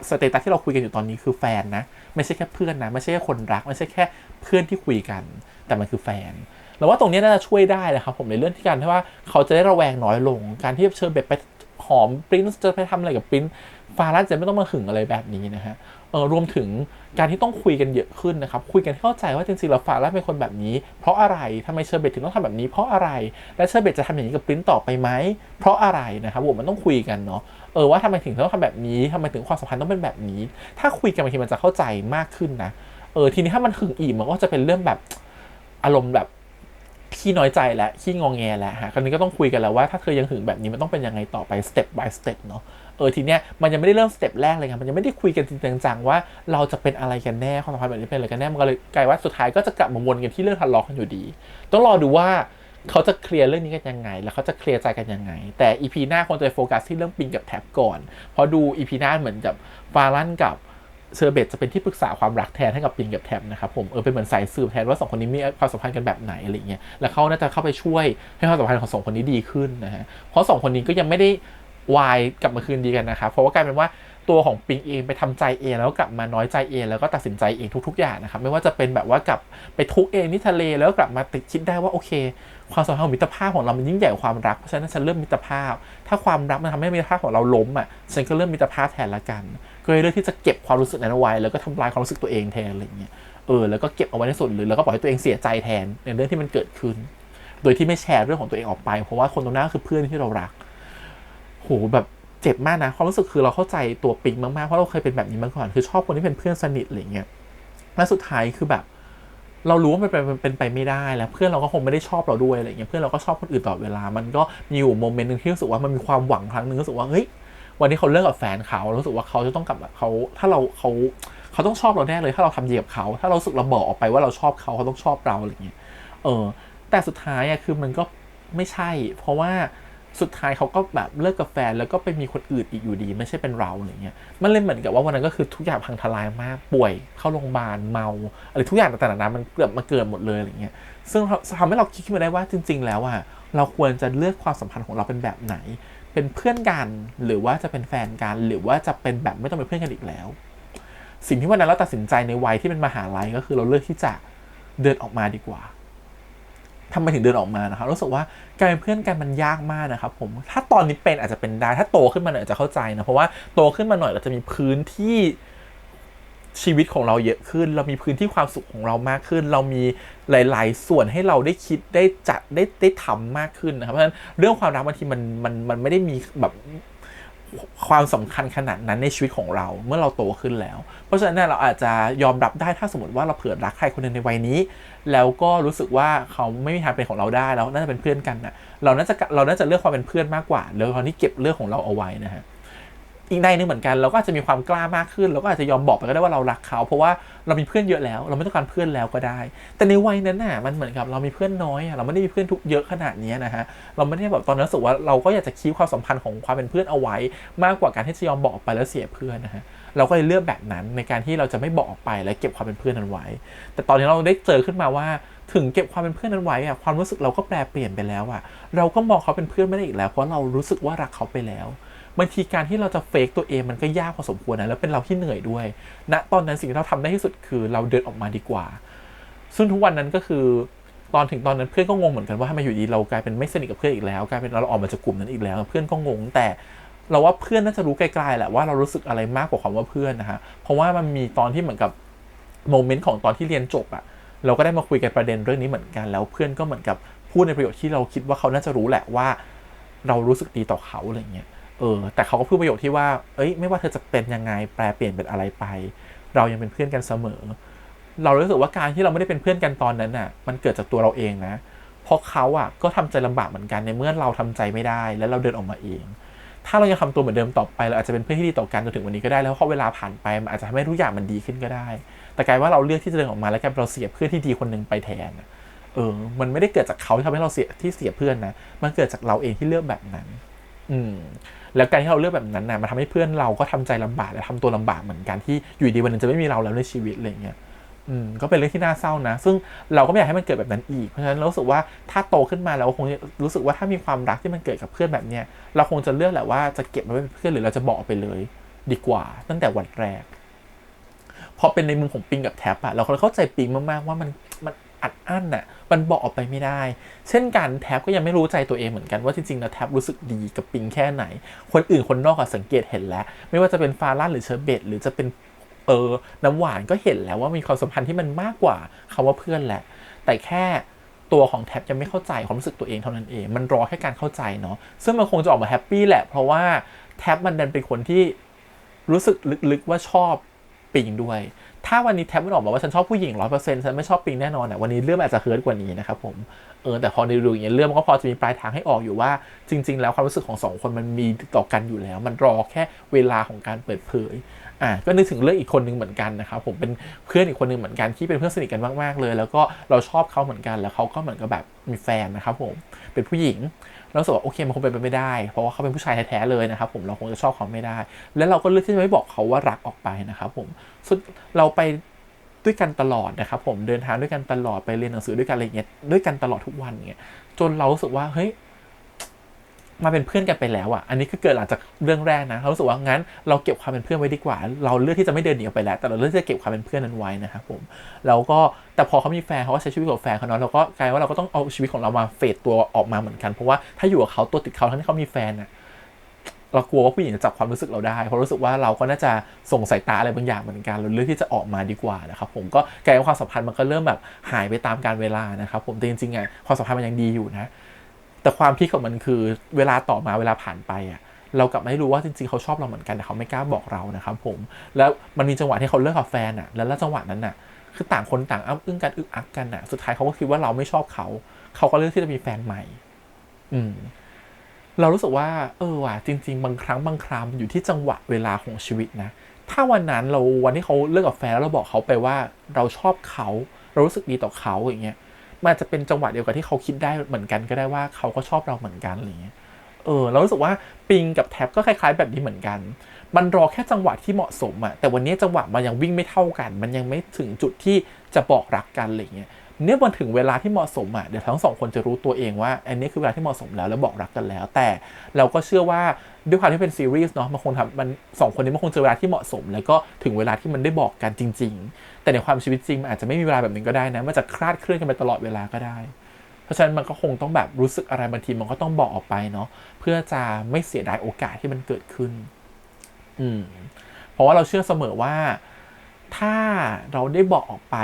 สเตตัสที่เราคุยกันอยู่ตอนนี้คือแฟนนะไม่ใช่แค่เพื่อนนะไม่ใช่แค่คนรักไม่ใช่แค่เพื่อนที่คุยกันแต่มันคือแฟนแล้วว่าตรงนี้น่าจะช่วยได้นะครับผมในเรื่องที่การที่ว่าเขาจะได้ระแวงน้อยลงการที่เชอร์เบตไปหอมปริ้นจะไปทำอะไรกับปริ้นฟารั่นจะไม่ต้องมาหึงอะไรแบบนี้นะฮะรวมถึงการที่ต้องคุยกันเยอะขึ้นนะครับคุยกันให้เข้าใจว่าจริงๆแล้วฟารั่นเป็นคนแบบนี้เพราะอะไรทำไมเชอร์เบตถึงต้องทำแบบนี้เพราะอะไรและเชอร์เบตจะทำอย่างนี้กับปริ้นต่อไปไหมเพราะอะไรนะครับผมมันต้องคุยกันเนาะว่าทำไมถึงต้องทำแบบนี้ทำไมถึงความสัมพันธ์ต้องเป็นแบบนี้ถ้าคุยกันบางทีมันจะเข้าใจมากขึ้นนะทีนี้ถ้ามันหึงอีกมันก็จะเป็นเรื่องแบบอารมณ์แบบขี้น้อยใจและขี้งองแงแล้วคราวนี้ก็ต้องคุยกันแล้วว่าถ้าเธอยังหึงแบบนี้มันต้องเป็นยังไงต่อไป step by step เนาะทีเนี้ยมันยังไม่ได้เริ่มสเต็ปแรกเลยครับมันยังไม่ได้คุยกันจริงจังว่าเราจะเป็นอะไรกันแน่ความสัมพันธ์แบบนี้เป็นอะไรกันแน่มันก็เลยกลายว่าสุดท้ายก็จะกลับมาวนกันที่เรื่องทะเลาะกันอยู่ดีต้องรอดูว่าเขาจะเคลียร์เรื่องนี้กันยังไงแล้วเขาจะเคลียร์ใจกันยังไงแต่ EP หน้าควรจะโฟกัสที่เรื่องปิงกับแท็บก่อนเพราะดู EP หน้าเหมือนกับฟารั่นกับเชอร์เบตจะเป็นที่ปรึกษาความรักแทนให้กับปิงกับแท็บนะครับผมเป็นเหมือนสายสืบแทนว่า2คนนี้มีความสัมพันธ์กันแบบไหนอะไรเงี้ยแล้วเขาน่าจะเข้าไปช่วยให้ความสัมพันธ์ของ2คนนี้ดีขึ้นนะฮะเพราะ2คนนี้ก็ยังไม่ได้วายกลับมาคืนดีกันนะครับเพราะว่ากลายเป็นว่าตัวของปิงเองไปทำใจเองแล้วกลับมาน้อยใจเองแล้วก็ตัดสินใจเองทุกๆอย่างนะครับไม่ว่าจะเป็นแบบว่ากลับไปทุกเองที่ทะเลแล้วกลับมาคิดได้ว่าโอเคความสัมพันธ์ของมิตรภาพของเรามันยิ่งใหญ่กว่าความรักเพราะฉะนั้นฉันเริ่มมิตรภาพถ้าความรักมันทำให้มิตรภาพของเราล้มฉันก็เริ่มมิตรภาพแทนละกันก็เลยเลือกที่จะเก็บความรู้สึกนั้นเอาไว้แล้วก็ทำลายความรู้สึกตัวเองแทนอะไรเงี้ยแล้วก็เก็บเอาไว้ในส่วนลึกแล้วก็ปล่อยให้ตัวเองเสียใจแทนในเรื่องที่มันเกิดขึ้นโดยที่ไม่แชร์เรื่องของตัวเองออกไปเพราะว่าคนตรงหน้าคือเพื่อนที่เรารักโหแบบเจ็บมากนะความรู้สึกคือเราเข้าใจตัวปิงมากๆเพราะเราเคยเป็นแบบนี้มาก่อนคือชอบคนที่เป็นเพื่อนสนิทอะไรเงี้ยและสุดท้ายคือแบบเรารู้ว่ามันเป็นไปไม่ได้แล้วเพื่อนเราก็คงไม่ได้ชอบเราด้วยอะไรเงี้ยเพื่อนเราก็ชอบคนอื่นตลอดเวลามันก็มีอยู่โมเมนต์นึงที่รู้สึกว่ามันมีความหวังครั้งนึงรู้สึกว่าเฮ้ยวันนี้เขาเลิกกับแฟนเขารู้สึกว่าเขาจะต้องกลับเขาถ้าเขาต้องชอบเราแน่เลยถ้าเราทำดีกับเขาถ้าเราสึกเราบอกออกไปว่าเราชอบเขาต้องชอบเราอะไรเงี้ยแต่สุดท้ายคือมันก็ไม่ใช่เพราะว่าสุดท้ายเขาก็แบบเลิกกับแฟนแล้วก็ไปมีคนอื่นอีกอยู่ดีไม่ใช่เป็นเราอะไรเงี้ยมันเลยเหมือนกับว่าวันนั้นก็คือทุกอย่างพังทลายมากป่วยเข้าโรงพยาบาลเมาอะไรทุกอย่างต่างๆนั้นมันเกิดหมดเลยอะไรเงี้ยซึ่งทำให้เราคิดขึ้นมาได้ว่าจริงๆแล้วเราควรจะเลือกความสัมพันธ์ของเราเป็นแบบไหนเป็นเพื่อนกันหรือว่าจะเป็นแฟนกันหรือว่าจะเป็นแบบไม่ต้องเป็นเพื่อนกันอีกแล้วสิ่งที่วันนั้นเราตัดสินใจในวัยที่เป็นมหาลัยก็คือเราเลือกที่จะเดินออกมาดีกว่าทำไมถึงเดินออกมานะครับรู้สึกว่าการเป็นเพื่อนกันมันยากมากนะครับผมถ้าตอนนี้เป็นอาจจะเป็นได้ถ้าโตขึ้นมาหน่อยอาจจะเข้าใจนะเพราะว่าโตขึ้นมาหน่อยเราจะมีพื้นที่ ชีวิตของเราเยอะขึ้นเรามีพื้นที่ความสุขของเรามากขึ้นเรามีหลายๆส่วนให้เราได้คิดได้จัดได้ทำมากขึ้นนะครับเพราะฉะนั้นเรื่องความรักบางทีมันไม่ได้มีแบบความสำคัญขนาดนั้นในชีวิตของเราเมื่อเราโตขึ้นแล้วเพราะฉะนั้นเราอาจจะยอมรับได้ถ้าสมมติว่าเราเผลอรักใครคนหนึ่งในวัยนี้แล้วก็รู้สึกว่าเขาไม่มีทางเป็นของเราได้แล้วน่าจะเป็นเพื่อนกันนะเราน่าจะเลือกความเป็นเพื่อนมากกว่าแล้วคนที่เก็บเรื่องของเราเอาไว้นะฮะอีกในนึงเหมือนกันเราก็อาจจะมีความกล้ามากขึ้นเราก็อาจจะยอมบอกไปก็ได้ว่าเรารักเขาเพราะว่าเรามีเพื่อนเยอะแล้วเราไม่ต้องการเพื่อนแล้วก็ได้แต่ในวัยนั้นน่ะมันเหมือนกับเรามีเพื่อนน้อยเราไม่ได้มีเพื่อนทุกเยอะขนาดนี้นะฮะเราไม่ได้แบบตอนนั้นรู้สึกว่าเราก็อยากจะคีปความสัมพันธ์ของความเป็นเพื่อนเอาไว้มากกว่าการที่จะยอมบอกไปแล้วเสียเพื่อนนะฮะเราก็เลยเลือกแบบนั้นในการที่เราจะไม่บอกไปและเก็บความเป็นเพื่อนนั้นไว้แต่ตอนนี้เราได้เจอขึ้นมาว่าถึงเก็บความเป็นเพื่อนนั้นไว้อะความรู้สึกเราก็แปรเปลี่ยนไปแล้วอะเราก็มองเขาเป็นเพื่อนไม่ได้อีกแล้วเพราะเรารู้สึกว่ารักเขาไปแล้วบางทีการที่เราจะเฟกตัวเองมันก็ยากพอสมควรนะแล้วเป็นเราที่เหนื่อยด้วยณตอนนั้นสิ่งที่เราทำได้ที่สุดคือเราเดินออกมาดีกว่าซึ่งทุกวันนั้นก็คือตอนนั้นเพื่อนก็งงเหมือนกันว่าทำไมอยู่ดีเรากลายเป็นไม่สนิทกับเพื่อนอีกแล้วกลายเป็นเราออกมาจากกลุ่มนั้นอีกแล้วเพื่อนก็งงแต่เราว่าเพื่อนน่าจะรู้ไกลๆแหละว่าเรารู้สึกอะไรมากกว่าความว่าเพื่อนนะฮะเพราะว่ามันมีตอนที่เหมือนกับโมเมนต์ของตอนที่เรียนจบอะเราก็ได้มาคุยกันประเด็นเรื่องนี้เหมือนกันแล้วเพื่อนก็เหมือนกับพูดในประโยชน์ที่เราคิดว่าเขาน่าจะรู้แหละว่าเรารู้สึกดีต่อเขาอะไรเงี้ยแต่เขาก็พูดประโยคที่ว่าไม่ว่าเธอจะเป็นยังไงแปลเปลี่ยนเป็นอะไรไปเรายังเป็นเพื่อนกันเสมอเรารู้สึกว่าการที่เราไม่ได้เป็นเพื่อนกันตอนนั้นน่ะมันเกิดจากตัวเราเองนะเพราะเขาอ่ะก็ทำใจลำบากเหมือนกันในเมื่อเราทำใจไม่ได้แล้วเราเดินออกมาเองถ้าเรายังทำตัวเหมือนเดิมต่อไปเราอาจจะเป็นเพื่อนที่ดีต่อกันจนถึงวันนี้ก็ได้แล้วพอเวลาผ่านไปมันอาจจะทำให้ทุกอย่างมันดีขึ้นก็ได้แต่กลายว่าเราเลือกที่จะเดินออกมาแล้วกลายเป็นเราเสียเพื่อนที่ดีคนนึงไปแทนมันไม่ได้เกิดจากเขาที่ทำให้เราเสียเพื่อนนะมันเกิดจากเราเองที่เลือกแบบนั้นแล้วการที่เราเลือกแบบนั้นนะมันทำให้เพื่อนเราก็ทำใจลำบากและทำตัวลำบากเหมือนกันที่อยู่ดีวันนึงจะไม่มีเราแล้วในชีวิตอะไรเงี้ยก็เป็นเรื่องที่น่าเศร้านะซึ่งเราก็ไม่อยากให้มันเกิดแบบนั้นอีกเพราะฉะนั้นเรารู้สึกว่าถ้าโตขึ้นมาเราคงรู้สึกว่าถ้ามีความรักที่มันเกิดกับเพื่อนแบบเนี้ยเราคงจะเลือกแหละว่าจะเก็บมันไว้เป็นเพื่อนหรือเราจะบอกไปเลยดีกว่าตั้งแต่วันแรกพอเป็นในมุมของปิงกับแท็บอะเราเข้าใจปิงมากๆว่ามันอัดอั้นน่ะมันบอกออกไปไม่ได้เช่นกันแท็บก็ยังไม่รู้ใจตัวเองเหมือนกันว่าจริงๆแล้วแท็บรู้สึกดีกับปิงแค่ไหนคนอื่นคนนอกสังเกตเห็นแล้วไม่ว่าจะเป็นฟารั่นหรือเชอร์เบตหรือจะเป็นน้ำหวานก็เห็นแล้วว่ามีความสัมพันธ์ที่มันมากกว่าคำว่าเพื่อนแหละแต่แค่ตัวของแท็บยังไม่เข้าใจความรู้สึกตัวเองเท่านั้นเองมันรอแค่การเข้าใจเนาะซึ่งมันคงจะออกมาแฮปปี้แหละเพราะว่าแท็บมันดันเป็นคนที่รู้สึกลึกๆว่าชอบปิงด้วยถ้าวันนี้แท็บมันออกมาว่าฉันชอบผู้หญิง 100% ฉันไม่ชอบปิงแน่นอนอ่ะวันนี้เรื่องอาจจะเฮิร์ตกว่านี้นะครับผมแต่พอในดูอย่างเงี้ยเรื่องมันก็พอจะมีปลายทางให้ออกอยู่ว่าจริงๆแล้วความรู้สึกของสองคนมันมีต่อกันอยู่แล้วมันรอแค่เวลาของการเปิดเผยก็นึกถึงเรื่องอีกคนนึงเหมือนกันนะครับผมเป็นเพื่อนอีกคนนึงเหมือนกันที่เป็นเพื่อนสนิทกันมากๆเลยแล้วก็เราชอบเขาเหมือนกันแล้วเขาก็เหมือนกับแบบมีแฟนนะครับผมเป็นผู้หญิงเราสึกว่าโอเคมันคงเป็นไปไม่ได้เพราะว่าเขาเป็นผู้ชายแท้ๆเลยนะครับผมเราคงจะชอบเขาไม่ได้แล้วเราก็เลือกที่จะไม่บอกเขาว่ารักออกไปนะครับผมสุดเราไปด้วยกันตลอดนะครับผมเดินทางด้วยกันตลอดไปเรียนหนังสือด้วยกันอะไรเงี้ยด้วยกันตลอดทุกวันเงี้ยจนเรารู้สึกว่าเฮ้ยมาเป็นเพื่อนกันไปแล้วอ่ะอันนี้ก็เกิดหลังจากเรื่องแรกนะเรารู้สึกว่างั้นเราเก็บความเป็นเพื่อนไว้ดีกว่าเราเลือกที่จะไม่เดินหนีออกไปแล้วแต่เราเลือกที่จะเก็บความเป็นเพื่อนนั้นไว้นะครับผมแล้วก็แต่พอเขามีแฟนเขาก็ใช้ชีวิตกับแฟนเขาเนาะเราก็กลายว่าเราก็ต้องเอาชีวิตของเรามาเฟดตัวออกมาเหมือนกันเพราะว่าถ้าอยู่กับเขาตัวติดเขาทั้งที่เขามีแฟนอ่ะเรากลัวว่าผู้หญิงจะจับความรู้สึกเราได้เพราะรู้สึกว่าเราก็น่าจะส่งสายตาอะไรบางอย่างเหมือนกันเราเลือกที่จะออกมาดีกว่านะครับผมก็กลายเป็นความสัมพันธ์มันก็เริ่มแบบหายไปตามกาลเวลานะครับผมแต่จริงๆอ่ะความสัมพันธ์มันยังดีอยู่นะแต่ความพีคของมันคือเวลาต่อมาเวลาผ่านไปอ่ะเรากลับไม่รู้ว่าจริงๆเขาชอบเราเหมือนกันแต่เขาไม่กล้าบอกเรานะครับผมแล้วมันมีจังหวะที่เขาเลิกกับแฟนอ่ะแล้วจังหวะนั้นอ่ะคือต่างคนต่างอ้ำอึ้งกันอึกอักกันอ่ะสุดท้ายเขาก็คิดว่าเราไม่ชอบเขาก็เลือกที่จะมีแฟนใหม่เรารู้สึกว่าว่ะจริงๆบางครั้งบางครามอยู่ที่จังหวะเวลาของชีวิตนะถ้าวันนั้นวันที่เขาเลิกกับแฟนแล้วเราบอกเขาไปว่าเราชอบเขาเรารู้สึกดีต่อเขาอย่างเงี้ยมันอาจจะเป็นจังหวะเดียวกับที่เขาคิดได้เหมือนกันก็ได้ว่าเขาก็ชอบเราเหมือนกันอะไรเงี้ยเรารู้สึกว่าปิงกับแท็บก็คล้ายๆแบบนี้เหมือนกันมันรอแค่จังหวะที่เหมาะสมอะแต่วันนี้จังหวะมันยังวิ่งไม่เท่ากันมันยังไม่ถึงจุดที่จะบอกรักกันอะไรเงี้ยเนี่ยมันถึงเวลาที่เหมาะสมอ่ะเดี๋ยวทั้งสองคนจะรู้ตัวเองว่าอันนี้คือเวลาที่เหมาะสมแล้วบอกรักกันแล้วแต่เราก็เชื่อว่าด้วยความที่เป็นซีรีส์เนาะมันคงทำมันสองคนนี้มันคงเจอเวลาที่เหมาะสมแล้วก็ถึงเวลาที่มันได้บอกกันจริงๆแต่ในความชีวิตจริงมันอาจจะไม่มีเวลาแบบนี้ก็ได้นะมันจะคลาดเคลื่อนกันไปตลอดเวลาก็ได้เพราะฉะนั้นมันก็คงต้องแบบรู้สึกอะไรบางทีมันก็ต้องบอกออกไปเนาะเพื่อจะไม่เสียดายโอกาสที่มันเกิดขึ้นเพราะว่าเราเชื่อเสมอว่า ถ้าเราได้บอกออกไป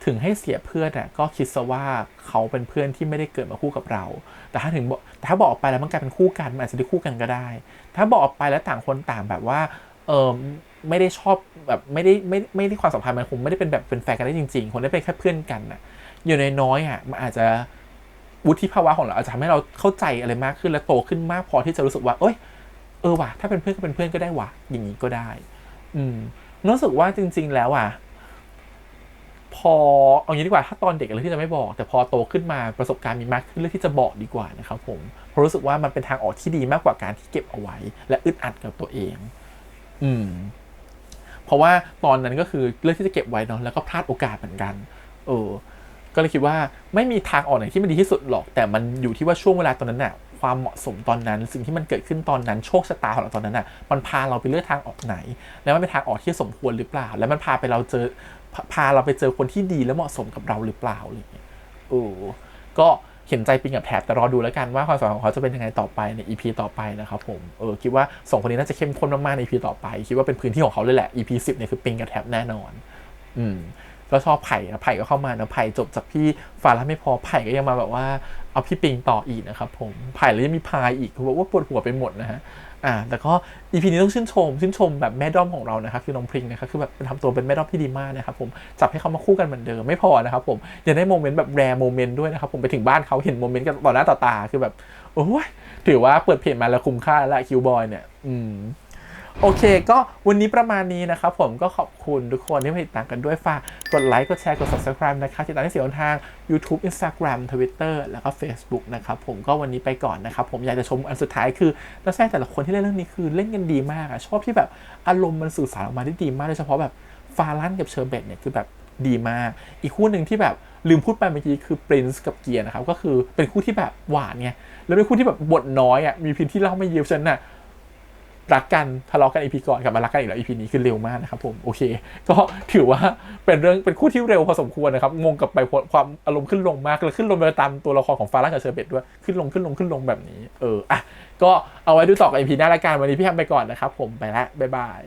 ถึงให้เสียเพื่อนก็คิดซะว่าเขาเป็นเพื่อนที่ไม่ได้เกิดมาคู่กับเราแต่ถ้าบอกออกไปแล้วมันกลายเป็นคู่กันมันอาจจะได้คู่กันก็ได้ถ้าบอกออกไปแล้วต่างคนต่างแบบว่าไม่ได้ชอบแบบไม่ได้ความสัมพันธ์มันคงไม่ได้เป็นแบบเป็นแฟนกันได้จริงๆคนได้เป็นแค่เพื่อนกันอยู่ในน้อยมันอาจจะวุฒิภาวะของเราอาจจะทำให้เราเข้าใจอะไรมากขึ้นและโตขึ้นมากพอที่จะรู้สึกว่าว่ะถ้าเป็นเพื่อนก็เป็นเพื่อนก็ได้ว่ะอย่างนี้ก็ได้รู้สึกว่าจริงๆแล้วพอเอางี้ดีกว่าถ้าตอนเด็กอะไรที่จะไม่บอกแต่พอโตขึ้นมาประสบการณ์มีมากขึ้นเรื่องที่จะบอกดีกว่านะครับผมเพราะรู้สึกว่ามันเป็นทางออกที่ดีมากกว่าการที่เก็บเอาไว้และอึดอัดกับตัวเองเพราะว่าตอนนั้นก็คือเรื่องที่จะเก็บไว้เนาะแล้วก็พลาดโอกาสเหมือนกันก็เลยคิดว่าไม่มีทางออกไหนที่มันดีที่สุดหรอกแต่มันอยู่ที่ว่าช่วงเวลาตอนนั้นความเหมาะสมตอนนั้นสิ่งที่มันเกิดขึ้นตอนนั้นโชคชะตาของเราตอนนั้นมันพาเราไปเลือกทางออกไหนแล้วมันเป็นทางออกที่สมควรหรือเปล่าแล้วมันพาเราไปเจอคนที่ดีและเหมาะสมกับเราหรือเปล่าอะไรอย่างเงี้ยก็เห็นใจปิงกับแท็บแต่รอดูแล้วกันว่าความสัมพันธ์ของเขาจะเป็นยังไงต่อไปใน EP ต่อไปนะครับผมคิดว่า2คนนี้น่าจะเข้มข้นมากๆใน EP ต่อไปคิดว่าเป็นพื้นที่ของเขาเลยแหละ EP 10เนี่ยคือปิงกับแท็บแน่นอนก็ชอบไผ่ก็เข้ามานะไผ่จบจากพี่ฟาร่าไม่พอไผ่ก็ยังมาแบบว่าเอาพี่ปิงต่ออีกนะครับผมไผ่แล้วยังมีพายอีกคือว่าปวดหัวไปหมดนะฮะแต่ก็ EP นี้ต้องชื่นชมแบบแม่ด้อมของเรานะครับคือน้องพริงนะครับคือแบบทำตัวเป็นแม่ด้อมที่ดีมากนะครับผมจับให้เขามาคู่กันเหมือนเดิมไม่พอนะครับผมยังได้โมเมนต์แบบแรร์โมเมนต์ด้วยนะครับผมไปถึงบ้านเขาเห็นโมเมนต์กันต่อหน้าต่อตาคือแบบโอ้ยถือว่าเปิดเพจมาแล้วคุ้มค่าแล้วคิวบอยเนี่ยโอเคก็วันนี้ประมาณนี้นะครับผมก็ขอบคุณทุกคนที่มาติดตามกันด้วยฝากกดไลค์กดแชร์กด Subscribe นะครับติดตามที่เสียงทาง YouTube Instagram Twitter แล้วก็ Facebook นะครับผมก็วันนี้ไปก่อนนะครับผมอยากจะชมอันสุดท้ายคือนักแสดงแต่ละคนที่เล่นเรื่องนี้คือเล่นกันดีมากชอบที่แบบอารมณ์มันสื่อสารออกมาได้ดีมากโดยเฉพาะแบบฟาลันกับเชอร์เบตเนี่ยคือแบบดีมากอีกคู่หนึ่งที่แบบลืมพูดไปเมื่อกี้คือ Prince กับเกียร์นะครับก็คือเป็นคู่ที่แบบหวานไงแล้วเป็นคู่ที่แบบบทน้อยมีพื้นที่เล่าไม่เยอะฉะนั้นรักกันทะเลาะกัน EP ก่อนกลับมารักกันอีกแล้ว EP นี้คือเร็วมากนะครับผมโอเคก็ถือว่าเป็นคู่ที่เร็วพอสมควรนะครับงงกับไปความอารมณ์ขึ้นลงมากแล้วขึ้นลงไปตามตัวละครของฟาร่ากับเชอร์เบตด้วยขึ้นลงแบบนี้ก็เอาไว้ดูต่อกับ EP หน้ารายการวันนี้พี่ทำไปก่อนนะครับผมไปแล้วบ๊ายบาย